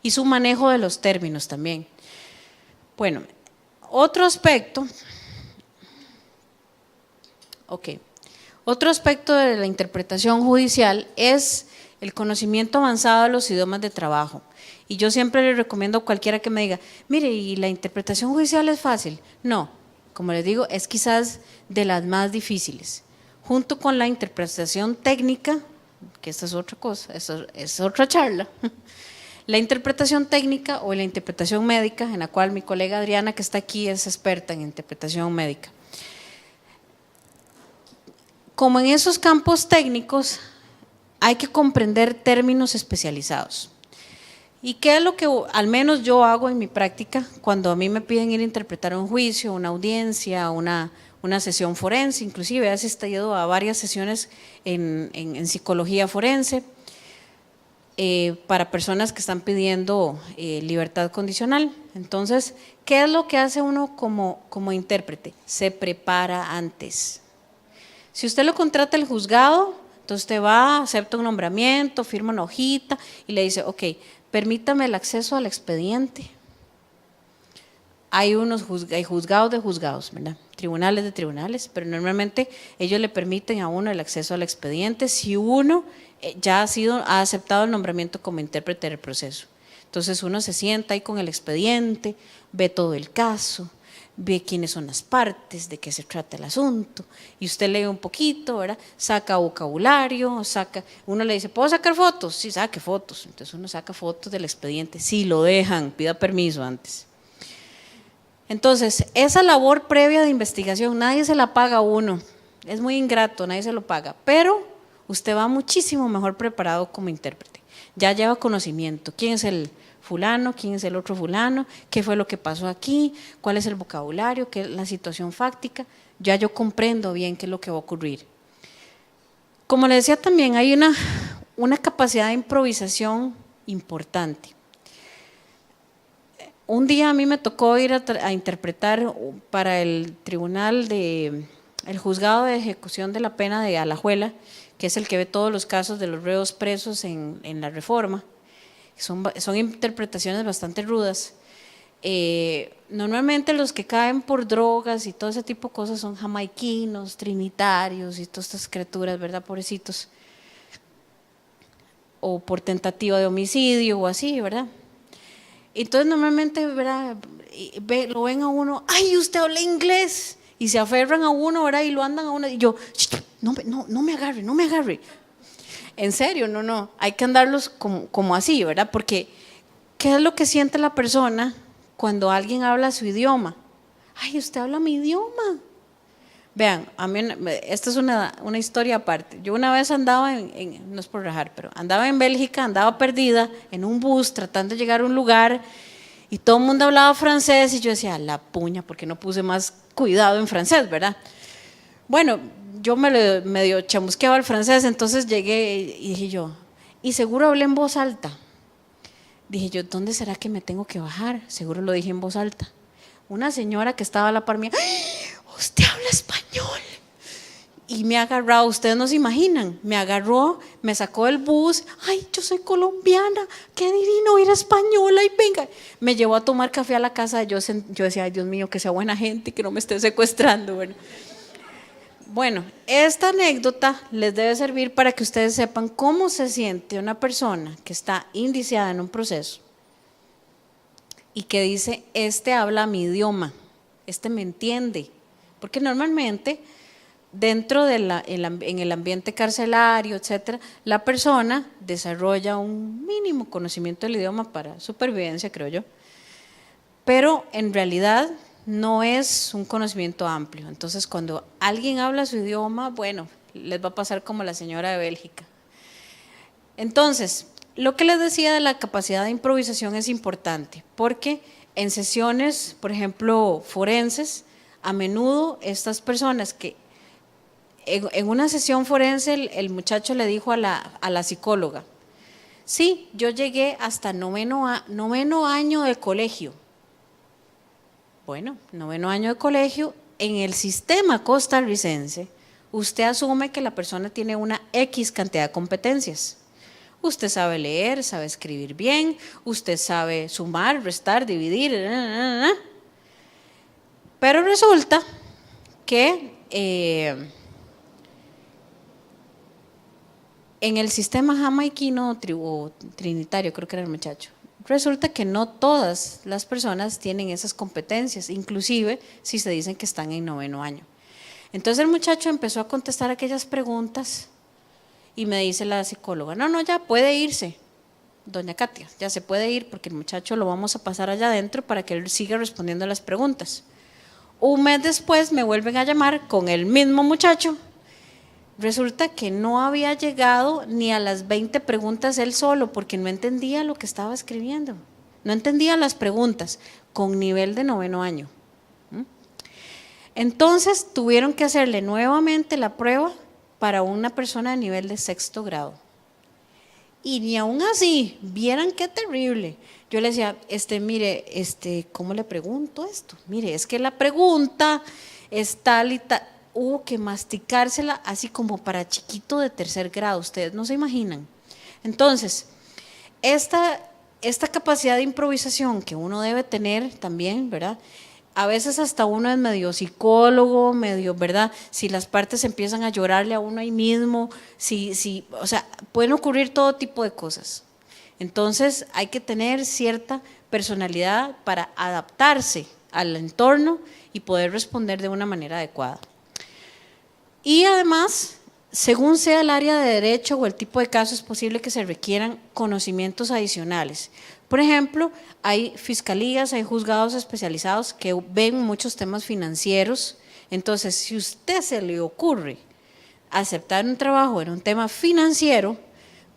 y su manejo de los términos también. Bueno, otro aspecto, otro aspecto de la interpretación judicial es el conocimiento avanzado de los idiomas de trabajo. Y yo siempre le recomiendo a cualquiera que me diga, mire, ¿y la interpretación judicial es fácil? No, como les digo, es quizás de las más difíciles. Junto con la interpretación técnica, que esta es otra cosa, es otra charla, la interpretación técnica o la interpretación médica, en la cual mi colega Adriana, que está aquí, es experta en interpretación médica. Como en esos campos técnicos hay que comprender términos especializados. ¿Y qué es lo que al menos yo hago en mi práctica cuando a mí me piden ir a interpretar un juicio, una audiencia, una sesión forense? Inclusive he asistido a varias sesiones en psicología forense para personas que están pidiendo libertad condicional. Entonces, ¿qué es lo que hace uno como intérprete? Se prepara antes. Si usted lo contrata el juzgado, entonces usted va, acepta un nombramiento, firma una hojita y le dice, ok, permítame el acceso al expediente. Hay juzgados de juzgados, ¿verdad? Tribunales de tribunales, pero normalmente ellos le permiten a uno el acceso al expediente si uno ya ha aceptado el nombramiento como intérprete del proceso. Entonces uno se sienta ahí con el expediente, ve todo el caso, ve quiénes son las partes, de qué se trata el asunto, y usted lee un poquito, ¿verdad? Saca vocabulario, uno le dice, ¿puedo sacar fotos? Sí, saque fotos. Entonces uno saca fotos del expediente, sí, lo dejan, pida permiso antes. Entonces, esa labor previa de investigación, nadie se la paga a uno, es muy ingrato, nadie se lo paga, pero usted va muchísimo mejor preparado como intérprete, ya lleva conocimiento, quién es el fulano, quién es el otro fulano, qué fue lo que pasó aquí, cuál es el vocabulario, qué es la situación fáctica, ya yo comprendo bien qué es lo que va a ocurrir. Como le decía también, hay una capacidad de improvisación importante. Un día a mí me tocó ir a interpretar para el tribunal el juzgado de ejecución de la pena de Alajuela, que es el que ve todos los casos de los reos presos en la Reforma. Son interpretaciones bastante rudas. Normalmente los que caen por drogas y todo ese tipo de cosas son jamaiquinos, trinitarios y todas estas criaturas, ¿verdad? Pobrecitos. O por tentativa de homicidio o así, ¿verdad? Entonces normalmente, ¿verdad? Lo ven a uno, ¡ay, usted habla inglés! Y se aferran a uno, ¿verdad? Y lo andan a uno, y yo, no me agarre, no me agarre. En serio, no, hay que andarlos como así, ¿verdad? Porque, ¿qué es lo que siente la persona cuando alguien habla su idioma? ¡Ay, usted habla mi idioma! Vean, a mí, esta es una historia aparte. Yo una vez andaba no es por rajar, pero andaba en Bélgica, andaba perdida en un bus tratando de llegar a un lugar y todo el mundo hablaba francés y yo decía, la puña, ¿por qué no puse más cuidado en francés, verdad? Bueno, yo medio chamusqueaba el francés, entonces llegué y dije yo, y seguro hablé en voz alta. Dije yo, ¿dónde será que me tengo que bajar? Seguro lo dije en voz alta. Una señora que estaba a la par mía, usted habla español. Y me ha agarrado, ustedes no se imaginan, me agarró, me sacó del bus, ay, yo soy colombiana, qué divino ir a española y venga. Me llevó a tomar café a la casa, yo decía, ay, Dios mío, que sea buena gente y que no me esté secuestrando. Bueno, esta anécdota les debe servir para que ustedes sepan cómo se siente una persona que está indiciada en un proceso y que dice, este habla mi idioma, este me entiende. Porque normalmente dentro en el ambiente carcelario, etcétera, la persona desarrolla un mínimo conocimiento del idioma para supervivencia, creo yo, pero en realidad no es un conocimiento amplio. Entonces, cuando alguien habla su idioma, bueno, les va a pasar como la señora de Bélgica. Entonces, lo que les decía de la capacidad de improvisación es importante, porque en sesiones, por ejemplo, forenses, a menudo estas personas que en una sesión forense el muchacho le dijo a la psicóloga, Sí, yo llegué hasta noveno año de colegio. Bueno, noveno año de colegio, en el sistema costarricense, usted asume que la persona tiene una X cantidad de competencias. Usted sabe leer, sabe escribir bien, usted sabe sumar, restar, dividir, pero resulta que en el sistema jamaiquino o trinitario, creo que era el muchacho, resulta que no todas las personas tienen esas competencias, inclusive si se dicen que están en noveno año. Entonces el muchacho empezó a contestar aquellas preguntas y me dice la psicóloga, no, ya puede irse, doña Katia, ya se puede ir porque el muchacho lo vamos a pasar allá adentro para que él siga respondiendo a las preguntas. Un mes después me vuelven a llamar con el mismo muchacho. Resulta que no había llegado ni a las 20 preguntas él solo porque no entendía lo que estaba escribiendo. No entendía las preguntas con nivel de noveno año. Entonces tuvieron que hacerle nuevamente la prueba para una persona de nivel de sexto grado. Y ni aún así, vieran qué terrible. Yo le decía, mire, ¿cómo le pregunto esto? Mire, es que la pregunta es tal y tal. Hubo que masticársela así como para chiquito de tercer grado, ustedes no se imaginan. Entonces, esta capacidad de improvisación que uno debe tener también, ¿verdad? A veces hasta uno es medio psicólogo, medio, ¿verdad? Si las partes empiezan a llorarle a uno ahí mismo, o sea, pueden ocurrir todo tipo de cosas. Entonces, hay que tener cierta personalidad para adaptarse al entorno y poder responder de una manera adecuada. Y además, según sea el área de derecho o el tipo de caso, es posible que se requieran conocimientos adicionales. Por ejemplo, hay fiscalías, hay juzgados especializados que ven muchos temas financieros. Entonces, si a usted se le ocurre aceptar un trabajo en un tema financiero,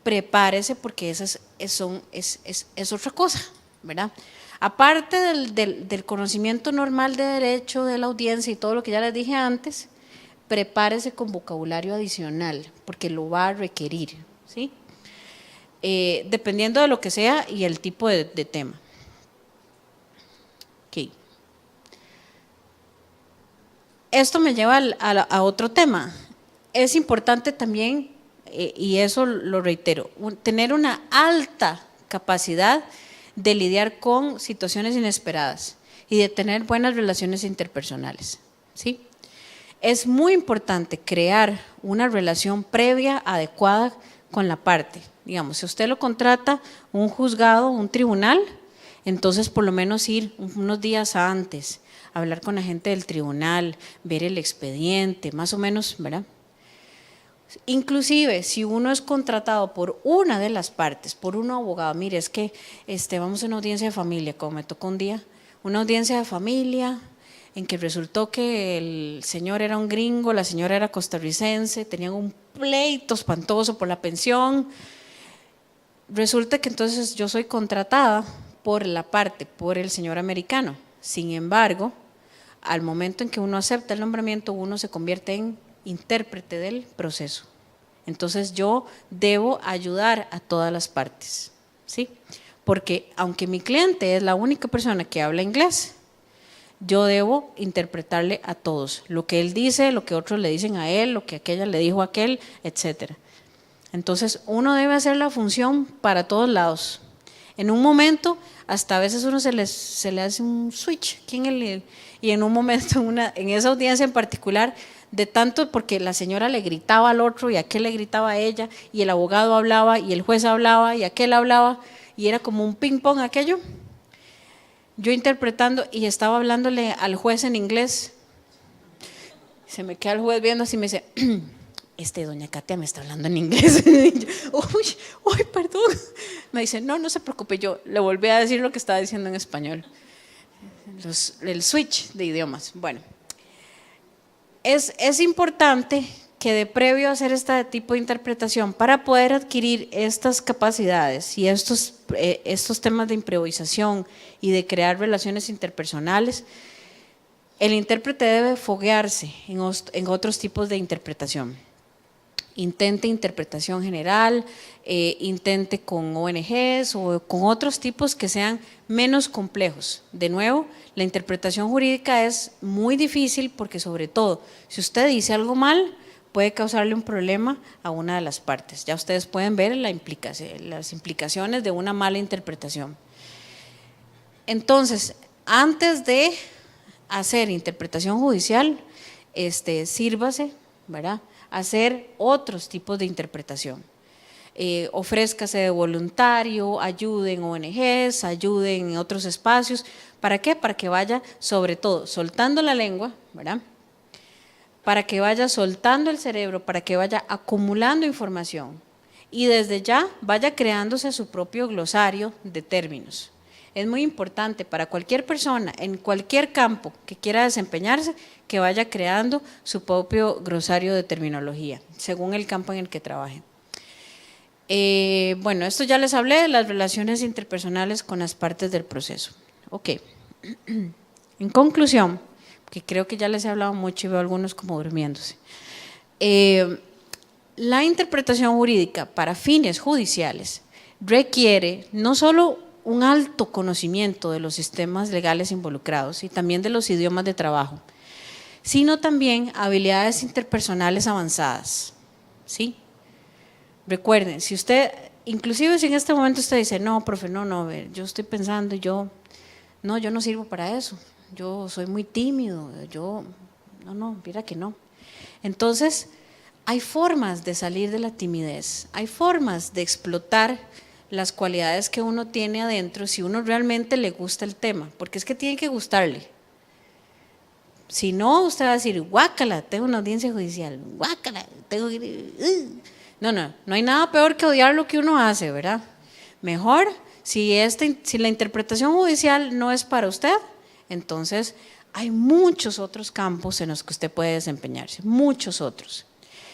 prepárese porque eso es otra cosa, ¿verdad? Aparte del conocimiento normal de derecho, de la audiencia y todo lo que ya les dije antes, prepárese con vocabulario adicional, porque lo va a requerir, ¿sí? Dependiendo de lo que sea y el tipo de tema. Okay. Esto me lleva a otro tema. Es importante también, y eso lo reitero, tener una alta capacidad de lidiar con situaciones inesperadas y de tener buenas relaciones interpersonales, ¿sí? Es muy importante crear una relación previa adecuada con la parte. Digamos, si usted lo contrata un juzgado, un tribunal, entonces por lo menos ir unos días antes, hablar con la gente del tribunal, ver el expediente, más o menos, ¿verdad? Inclusive, si uno es contratado por una de las partes, por un abogado, mire, es que vamos a una audiencia de familia, como me tocó un día, una audiencia de familia, en que resultó que el señor era un gringo, la señora era costarricense, tenían un pleito espantoso por la pensión. Resulta que entonces yo soy contratada por el señor americano. Sin embargo, al momento en que uno acepta el nombramiento, uno se convierte en intérprete del proceso. Entonces yo debo ayudar a todas las partes, ¿sí? Porque aunque mi cliente es la única persona que habla inglés, yo debo interpretarle a todos, lo que él dice, lo que otros le dicen a él, lo que aquella le dijo a aquel, etcétera. Entonces uno debe hacer la función para todos lados. En un momento, hasta a veces uno se le hace un switch, y en un momento, en esa audiencia en particular, de tanto porque la señora le gritaba al otro y aquel le gritaba a ella, y el abogado hablaba y el juez hablaba y aquel hablaba, y era como un ping pong aquello. Yo interpretando y estaba hablándole al juez en inglés. Se me queda el juez viendo así y me dice, doña Katia me está hablando en inglés. Y yo, uy, perdón. Me dice, no se preocupe, yo le volví a decir lo que estaba diciendo en español. El switch de idiomas. Bueno, es importante que de previo a hacer este tipo de interpretación, para poder adquirir estas capacidades y estos temas de improvisación y de crear relaciones interpersonales, el intérprete debe foguearse en otros tipos de interpretación. intente interpretación general, intente con ONGs o con otros tipos que sean menos complejos. De nuevo, la interpretación jurídica es muy difícil porque sobre todo, si usted dice algo mal, puede causarle un problema a una de las partes. Ya ustedes pueden ver las implicaciones de una mala interpretación. Entonces, antes de hacer interpretación judicial, sírvase, ¿verdad?, hacer otros tipos de interpretación. Ofrézcase de voluntario, ayude en ONGs, ayude en otros espacios. ¿Para qué? Para que vaya, sobre todo, soltando la lengua, ¿verdad?, para que vaya soltando el cerebro, para que vaya acumulando información y desde ya vaya creándose su propio glosario de términos. Es muy importante para cualquier persona, en cualquier campo que quiera desempeñarse, que vaya creando su propio glosario de terminología, según el campo en el que trabaje. Bueno, esto ya les hablé de las relaciones interpersonales con las partes del proceso. Ok, en conclusión, que creo que ya les he hablado mucho y veo a algunos como durmiéndose. La interpretación jurídica para fines judiciales requiere no solo un alto conocimiento de los sistemas legales involucrados y también de los idiomas de trabajo, sino también habilidades interpersonales avanzadas, ¿sí? Recuerden, si usted, inclusive si en este momento usted dice, no, profe, no, yo estoy pensando, yo no sirvo para eso, yo soy muy tímido, mira que no. Entonces, hay formas de salir de la timidez, hay formas de explotar las cualidades que uno tiene adentro si uno realmente le gusta el tema, porque es que tiene que gustarle. Si no, usted va a decir, guácala, tengo una audiencia judicial, guácala, tengo que… No hay nada peor que odiar lo que uno hace, ¿verdad? Mejor, si la interpretación judicial no es para usted, entonces hay muchos otros campos en los que usted puede desempeñarse, muchos otros.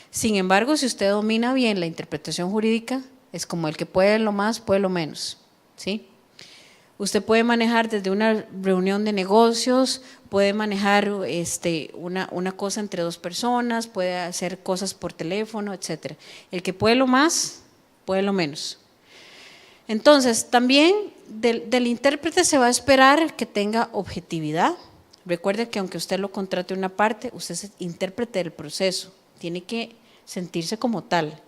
Sin embargo, si usted domina bien la interpretación jurídica, es como el que puede lo más, puede lo menos, ¿sí? Usted puede manejar desde una reunión de negocios, puede manejar una cosa entre dos personas, puede hacer cosas por teléfono, etc. El que puede lo más, puede lo menos. Entonces, también del intérprete se va a esperar que tenga objetividad. Recuerde que aunque usted lo contrate una parte, usted es intérprete del proceso, tiene que sentirse como tal.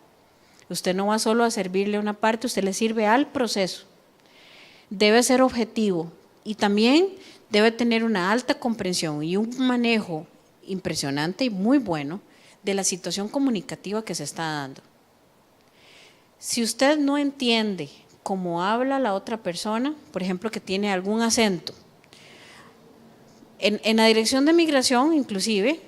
Usted no va solo a servirle a una parte, usted le sirve al proceso. Debe ser objetivo y también debe tener una alta comprensión y un manejo impresionante y muy bueno de la situación comunicativa que se está dando. Si usted no entiende cómo habla la otra persona, por ejemplo, que tiene algún acento, en la dirección de migración, inclusive,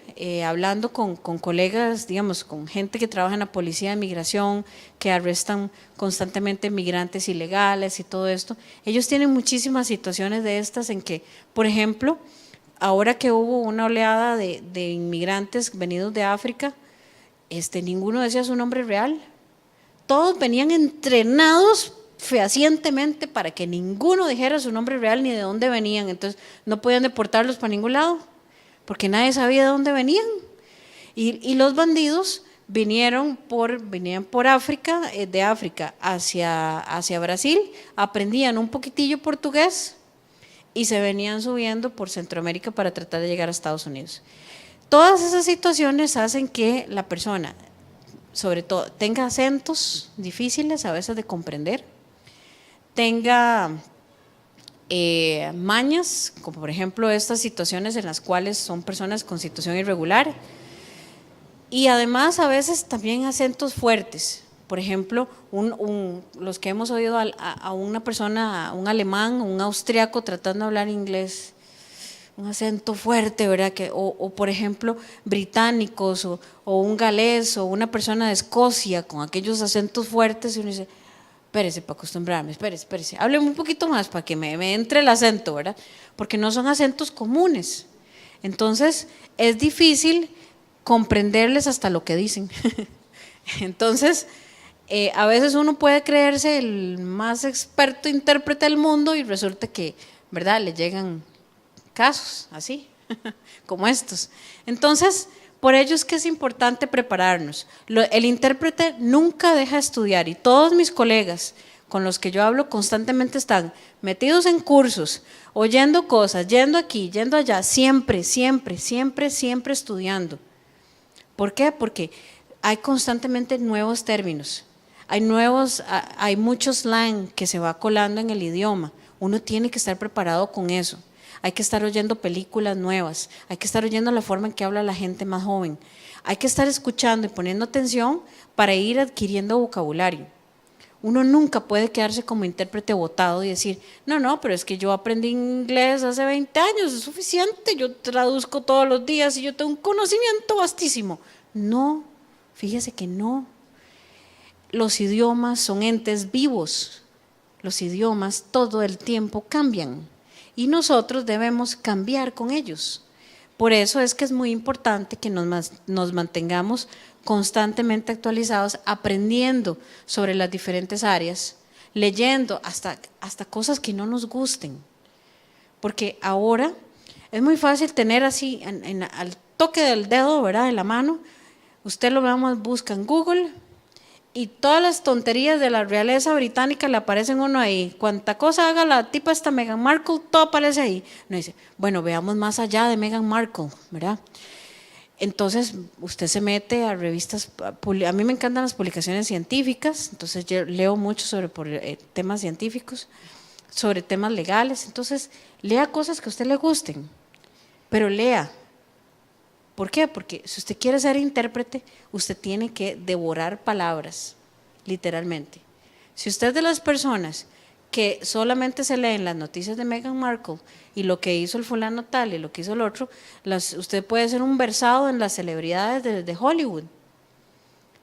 hablando con colegas, digamos, con gente que trabaja en la policía de migración, que arrestan constantemente migrantes ilegales y todo esto, ellos tienen muchísimas situaciones de estas en que, por ejemplo, ahora que hubo una oleada de inmigrantes venidos de África, ninguno decía su nombre real, todos venían entrenados fehacientemente para que ninguno dijera su nombre real ni de dónde venían, entonces no podían deportarlos para ningún lado, porque nadie sabía de dónde venían. Y los bandidos venían por África, de África hacia Brasil, aprendían un poquitillo portugués y se venían subiendo por Centroamérica para tratar de llegar a Estados Unidos. Todas esas situaciones hacen que la persona, sobre todo, tenga acentos difíciles a veces de comprender, tenga mañas, como por ejemplo estas situaciones en las cuales son personas con situación irregular, y además a veces también acentos fuertes. Por ejemplo, los que hemos oído a una persona, un alemán, un austriaco tratando de hablar inglés, un acento fuerte, ¿verdad? O por ejemplo, británicos o un galés o una persona de Escocia con aquellos acentos fuertes, y uno dice, espérese para acostumbrarme, espérese, hábleme un poquito más para que me entre el acento, ¿verdad? Porque no son acentos comunes. Entonces, es difícil comprenderles hasta lo que dicen. Entonces, a veces uno puede creerse el más experto intérprete del mundo y resulta que, ¿verdad?, le llegan casos así, como estos. Entonces, Por ello es que es importante prepararnos. El intérprete nunca deja de estudiar y todos mis colegas con los que yo hablo constantemente están metidos en cursos, oyendo cosas, yendo aquí, yendo allá, siempre, siempre, siempre, siempre estudiando. ¿Por qué? Porque hay constantemente nuevos términos, hay mucho slang que se va colando en el idioma. Uno tiene que estar preparado con eso. Hay que estar oyendo películas nuevas, hay que estar oyendo la forma en que habla la gente más joven. Hay que estar escuchando y poniendo atención para ir adquiriendo vocabulario. Uno nunca puede quedarse como intérprete botado y decir, no, pero es que yo aprendí inglés hace 20 años, es suficiente, yo traduzco todos los días y yo tengo un conocimiento vastísimo. No, fíjese que no. Los idiomas son entes vivos, los idiomas todo el tiempo cambian y nosotros debemos cambiar con ellos. Por eso es que es muy importante que nos mantengamos constantemente actualizados, aprendiendo sobre las diferentes áreas, leyendo hasta cosas que no nos gusten. Porque ahora es muy fácil tener así al toque del dedo, ¿verdad?, de la mano, usted lo vemos, busca en Google y todas las tonterías de la realeza británica le aparecen uno ahí. Cuanta cosa haga la tipa esta Meghan Markle, todo aparece ahí. Uno dice, bueno, veamos más allá de Meghan Markle, ¿verdad? Entonces usted se mete a revistas, a mí me encantan las publicaciones científicas, entonces yo leo mucho sobre temas científicos, sobre temas legales, entonces lea cosas que a usted le gusten, pero lea. ¿Por qué? Porque si usted quiere ser intérprete, usted tiene que devorar palabras, literalmente. Si usted es de las personas que solamente se leen las noticias de Meghan Markle y lo que hizo el fulano tal y lo que hizo el otro, usted puede ser un versado en las celebridades de Hollywood,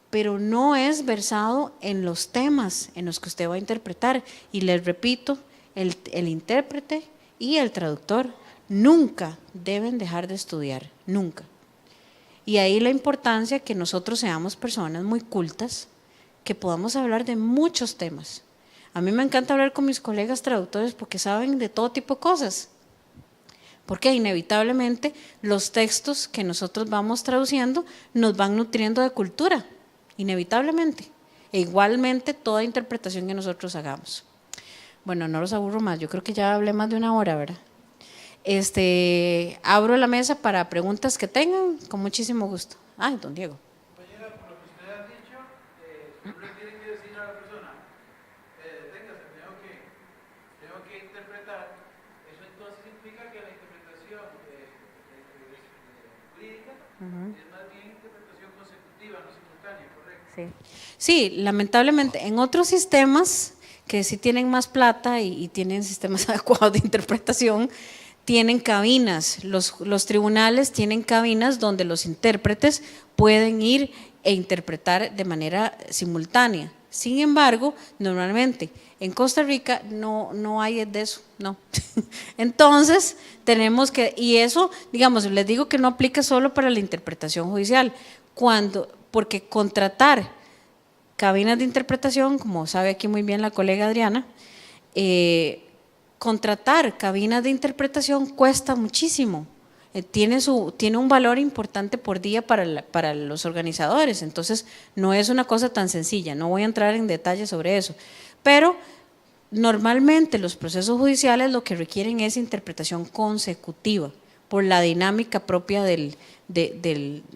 pero no es versado en los temas en los que usted va a interpretar. Y les repito, el intérprete y el traductor nunca deben dejar de estudiar, nunca. Y ahí la importancia que nosotros seamos personas muy cultas, que podamos hablar de muchos temas. A mí me encanta hablar con mis colegas traductores porque saben de todo tipo de cosas. Porque inevitablemente los textos que nosotros vamos traduciendo nos van nutriendo de cultura, inevitablemente. E igualmente toda interpretación que nosotros hagamos. Bueno, no los aburro más, yo creo que ya hablé más de una hora, ¿verdad? Abro la mesa para preguntas que tengan, con muchísimo gusto. Ay, don Diego. Compañera, por lo que usted ha dicho, siempre tiene que decir a la persona, deténgase, tengo que interpretar. Eso entonces implica que la interpretación jurídica es más bien interpretación consecutiva, no simultánea, ¿correcto? Sí, lamentablemente en otros sistemas que sí tienen más plata y tienen sistemas adecuados de interpretación, tienen cabinas, los tribunales tienen cabinas donde los intérpretes pueden ir e interpretar de manera simultánea. Sin embargo, normalmente en Costa Rica no hay de eso, no. Entonces, tenemos que, y eso, digamos, les digo que no aplica solo para la interpretación judicial, porque contratar cabinas de interpretación, como sabe aquí muy bien la colega Adriana, contratar cabinas de interpretación cuesta muchísimo, tiene un valor importante por día para los organizadores, entonces no es una cosa tan sencilla, no voy a entrar en detalles sobre eso, pero normalmente los procesos judiciales lo que requieren es interpretación consecutiva por la dinámica propia del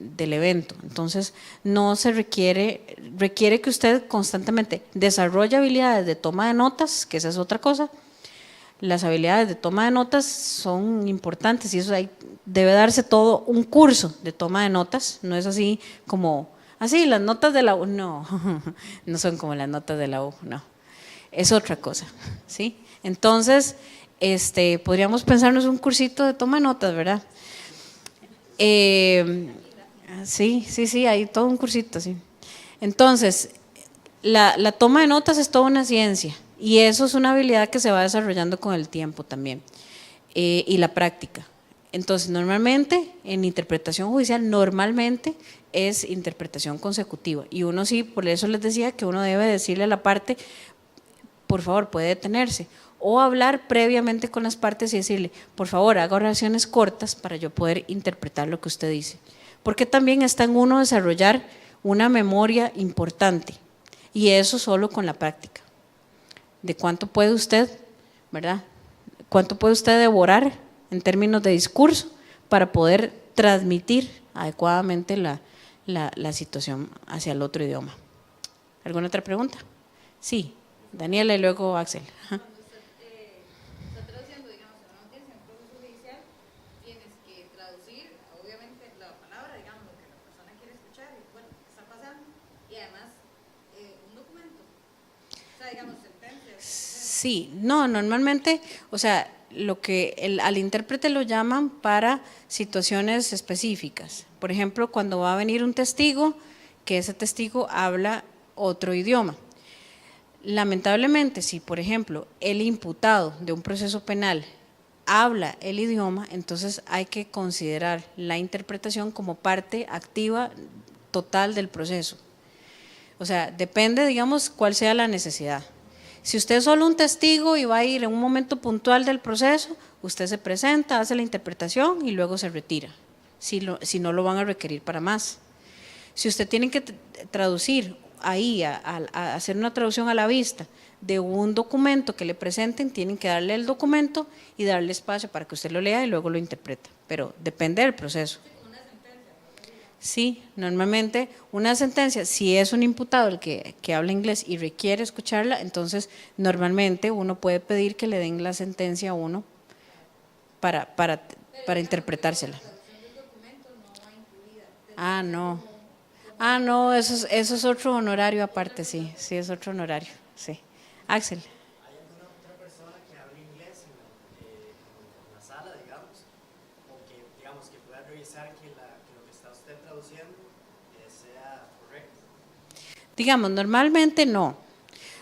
evento. Entonces no se requiere que usted constantemente desarrolle habilidades de toma de notas, que esa es otra cosa. Las habilidades de toma de notas son importantes y eso debe darse todo un curso de toma de notas, no es así como, así las notas de la U, no, no son como las notas de la U, no, es otra cosa, ¿sí? Entonces, podríamos pensarnos un cursito de toma de notas, ¿verdad? Sí, hay todo un cursito, sí. Entonces, la toma de notas es toda una ciencia. Y eso es una habilidad que se va desarrollando con el tiempo también, y la práctica. Entonces, normalmente, en interpretación judicial, normalmente es interpretación consecutiva. Y uno sí, por eso les decía que uno debe decirle a la parte, por favor, puede detenerse. O hablar previamente con las partes y decirle, por favor, haga oraciones cortas para yo poder interpretar lo que usted dice. porque también está en uno desarrollar una memoria importante, y eso solo con la práctica. De cuánto puede usted, ¿verdad? Cuánto puede usted devorar en términos de discurso para poder transmitir adecuadamente la situación hacia el otro idioma. ¿Alguna otra pregunta? Sí, Daniela y luego Axel. Ajá. Sí, no, normalmente, o sea, lo que al intérprete lo llaman para situaciones específicas. Por ejemplo, cuando va a venir un testigo, que ese testigo habla otro idioma. Lamentablemente, si por ejemplo el imputado de un proceso penal habla el idioma, entonces hay que considerar la interpretación como parte activa total del proceso. O sea, depende, digamos, cuál sea la necesidad. Si usted es solo un testigo y va a ir en un momento puntual del proceso, usted se presenta, hace la interpretación y luego se retira, si no lo van a requerir para más. Si usted tiene que traducir ahí, a hacer una traducción a la vista de un documento que le presenten, tienen que darle el documento y darle espacio para que usted lo lea y luego lo interpreta, pero depende del proceso. Sí, normalmente una sentencia, si es un imputado el que habla inglés y requiere escucharla, entonces normalmente uno puede pedir que le den la sentencia a uno para interpretársela. Ah, no. Ah, no, eso es otro honorario aparte, sí, es otro honorario, sí. Axel. Digamos, normalmente no.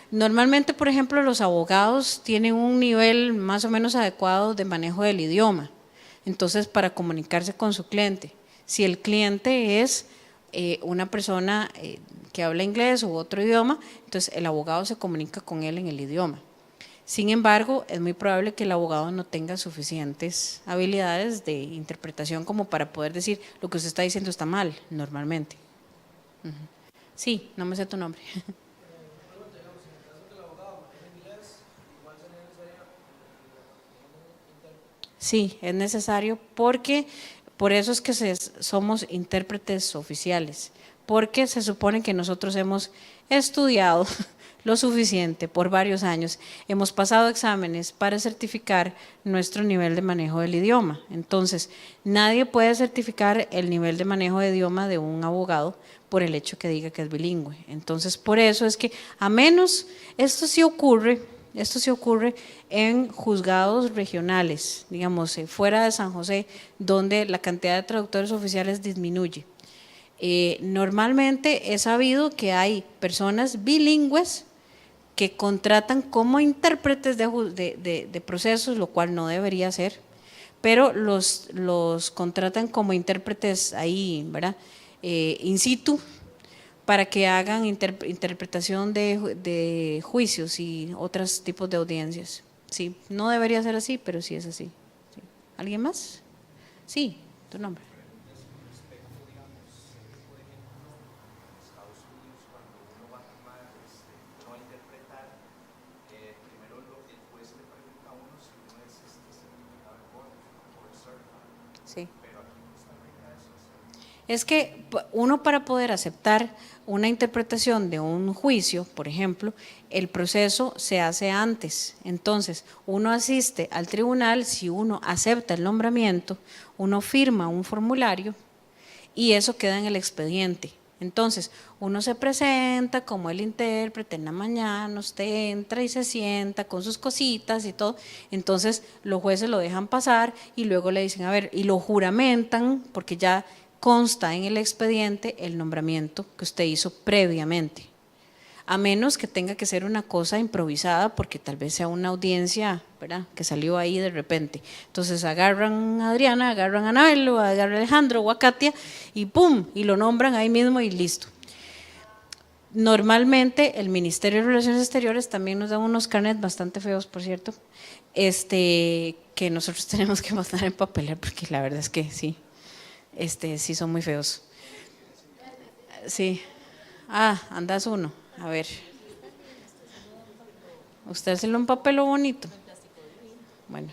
Normalmente, por ejemplo, los abogados tienen un nivel más o menos adecuado de manejo del idioma, entonces para comunicarse con su cliente. Si el cliente es una persona que habla inglés u otro idioma, entonces el abogado se comunica con él en el idioma. Sin embargo, es muy probable que el abogado no tenga suficientes habilidades de interpretación como para poder decir lo que usted está diciendo está mal, normalmente. Sí, no me sé tu nombre. Sí, es necesario porque por eso es que somos intérpretes oficiales, porque se supone que nosotros hemos estudiado lo suficiente por varios años, hemos pasado exámenes para certificar nuestro nivel de manejo del idioma. Entonces, nadie puede certificar el nivel de manejo de idioma de un abogado por el hecho que diga que es bilingüe. Entonces, por eso es que, a menos, esto sí ocurre en juzgados regionales, digamos, fuera de San José, donde la cantidad de traductores oficiales disminuye. Normalmente he sabido que hay personas bilingües que contratan como intérpretes de procesos, lo cual no debería ser, pero los contratan como intérpretes ahí, ¿verdad? In situ, para que hagan interpretación de juicios y otros tipos de audiencias. Sí, no debería ser así, pero sí es así. Sí. ¿Alguien más? Sí, tu nombre. Sí. Es que uno, para poder aceptar una interpretación de un juicio, por ejemplo, el proceso se hace antes. Entonces, uno asiste al tribunal, si uno acepta el nombramiento, uno firma un formulario y eso queda en el expediente. Entonces, uno se presenta como el intérprete en la mañana, usted entra y se sienta con sus cositas y todo, entonces los jueces lo dejan pasar y luego le dicen, a ver, y lo juramentan porque ya consta en el expediente el nombramiento que usted hizo previamente, a menos que tenga que ser una cosa improvisada porque tal vez sea una audiencia, ¿verdad?, que salió ahí de repente. Entonces agarran a Adriana, agarran a Anabel, o agarran a Alejandro o a Katia y ¡pum!, y lo nombran ahí mismo y listo. Normalmente el Ministerio de Relaciones Exteriores también nos da unos carnets bastante feos, por cierto, que nosotros tenemos que mandar en papel, porque la verdad es que sí, sí son muy feos. Sí. Andas uno. A ver. Usted se lo empapeló bonito. Bueno,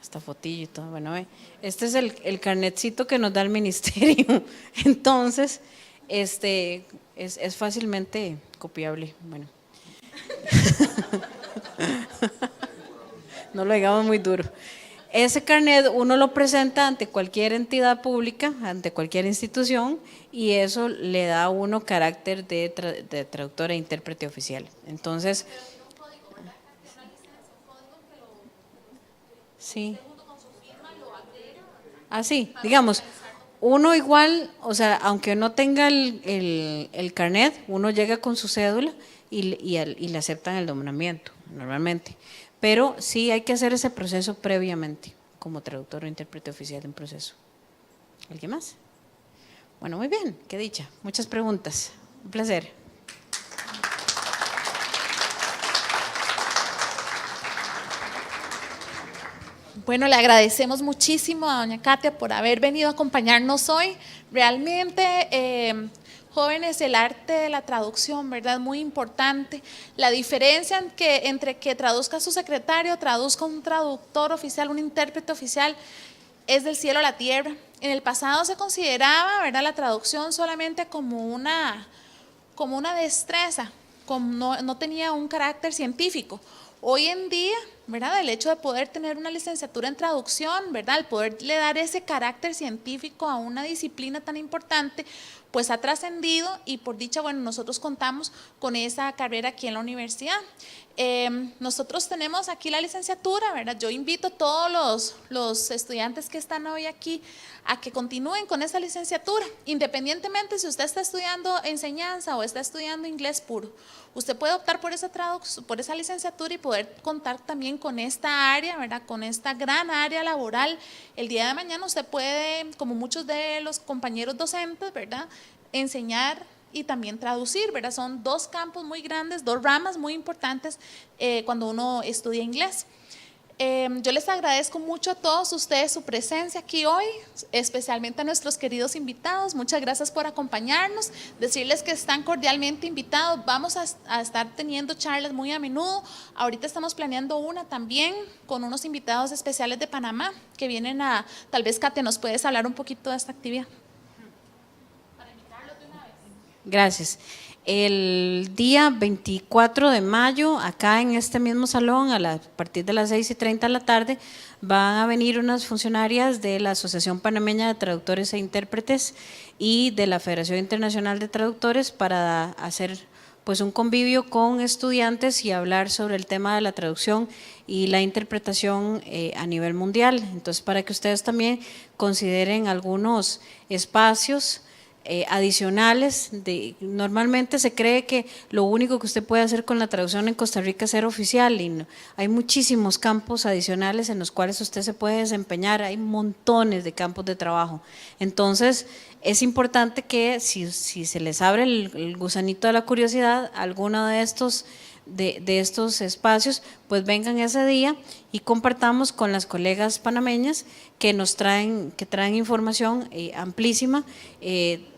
hasta fotillo y todo. Bueno, este es el carnetcito que nos da el ministerio. Entonces, es fácilmente copiable. Bueno. No lo digamos muy duro. Ese carnet uno lo presenta ante cualquier entidad pública, ante cualquier institución, y eso le da a uno carácter de traductor e intérprete oficial. Entonces, sí. Así, digamos, uno igual, o sea, aunque no tenga el carnet, uno llega con su cédula y le aceptan el nombramiento, normalmente. Pero sí hay que hacer ese proceso previamente, como traductor o intérprete oficial en proceso. ¿Alguien más? Bueno, muy bien, qué dicha. Muchas preguntas. Un placer. Bueno, le agradecemos muchísimo a doña Katia por haber venido a acompañarnos hoy. Realmente, jóvenes, el arte de la traducción, ¿verdad? Es muy importante. La diferencia entre que traduzca a su secretario, traduzca un traductor oficial, un intérprete oficial, es del cielo a la tierra. En el pasado se consideraba, ¿verdad?, la traducción solamente como una destreza, no tenía un carácter científico. Hoy en día, ¿verdad?, el hecho de poder tener una licenciatura en traducción, ¿verdad?, el poderle dar ese carácter científico a una disciplina tan importante, pues ha trascendido y por dicha, bueno, nosotros contamos con esa carrera aquí en la universidad. Nosotros tenemos aquí la licenciatura, ¿verdad? Yo invito a todos los estudiantes que están hoy aquí a que continúen con esa licenciatura, independientemente si usted está estudiando enseñanza o está estudiando inglés puro. Usted puede optar por esa licenciatura y poder contar también con esta área, ¿verdad?, con esta gran área laboral. El día de mañana usted puede, como muchos de los compañeros docentes, ¿verdad?, enseñar y también traducir, ¿verdad? Son dos campos muy grandes, dos ramas muy importantes cuando uno estudia inglés. Yo les agradezco mucho a todos ustedes su presencia aquí hoy, especialmente a nuestros queridos invitados. Muchas gracias por acompañarnos. Decirles que están cordialmente invitados. Vamos a estar teniendo charlas muy a menudo. Ahorita estamos planeando una también con unos invitados especiales de Panamá que vienen tal vez Katia nos puedes hablar un poquito de esta actividad. Gracias. El día 24 de mayo, acá en este mismo salón, a partir de las 6:30 de la tarde, van a venir unas funcionarias de la Asociación Panameña de Traductores e Intérpretes y de la Federación Internacional de Traductores para hacer pues un convivio con estudiantes y hablar sobre el tema de la traducción y la interpretación a nivel mundial. Entonces, para que ustedes también consideren algunos espacios adicionales. Normalmente se cree que lo único que usted puede hacer con la traducción en Costa Rica es ser oficial y no, hay muchísimos campos adicionales en los cuales usted se puede desempeñar, hay montones de campos de trabajo. Entonces es importante que si se les abre el gusanito de la curiosidad, alguno de estos espacios, pues vengan ese día y compartamos con las colegas panameñas que traen información amplísima.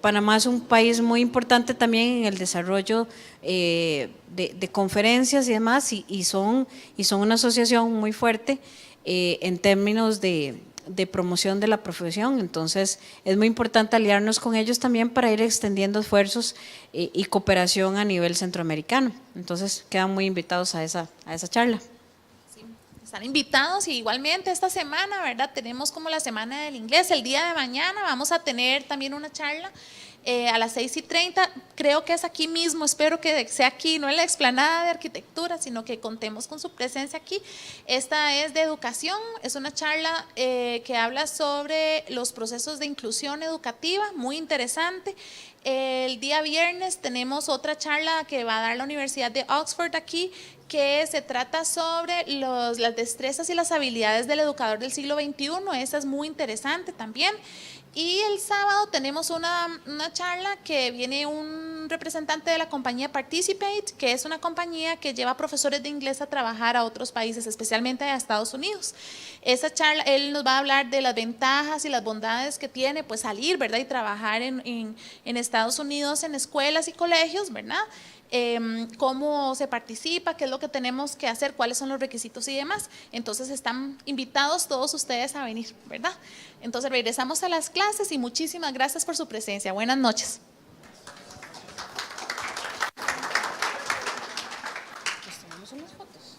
Panamá es un país muy importante también en el desarrollo de conferencias y demás, y son una asociación muy fuerte en términos de promoción de la profesión. Entonces es muy importante aliarnos con ellos también para ir extendiendo esfuerzos y cooperación a nivel centroamericano. Entonces quedan muy invitados a esa charla. Sí, están invitados y igualmente esta semana, ¿verdad?, tenemos como la semana del inglés. El día de mañana vamos a tener también una charla a las 6:30, creo que es aquí mismo, espero que sea aquí, no en la explanada de arquitectura, sino que contemos con su presencia aquí. Esta es de educación, es una charla que habla sobre los procesos de inclusión educativa, muy interesante. El día viernes tenemos otra charla que va a dar la Universidad de Oxford aquí, que se trata sobre las destrezas y las habilidades del educador del siglo XXI, esa es muy interesante también. Y el sábado tenemos una charla que viene un un representante de la compañía Participate, que es una compañía que lleva profesores de inglés a trabajar a otros países, especialmente a Estados Unidos. Esa charla, él nos va a hablar de las ventajas y las bondades que tiene pues salir, ¿verdad? Y trabajar en Estados Unidos en escuelas y colegios, ¿verdad? Cómo se participa, qué es lo que tenemos que hacer, cuáles son los requisitos y demás. Entonces están invitados todos ustedes a venir, ¿verdad? Entonces regresamos a las clases y muchísimas gracias por su presencia. Buenas noches. Pues tomamos unas fotos.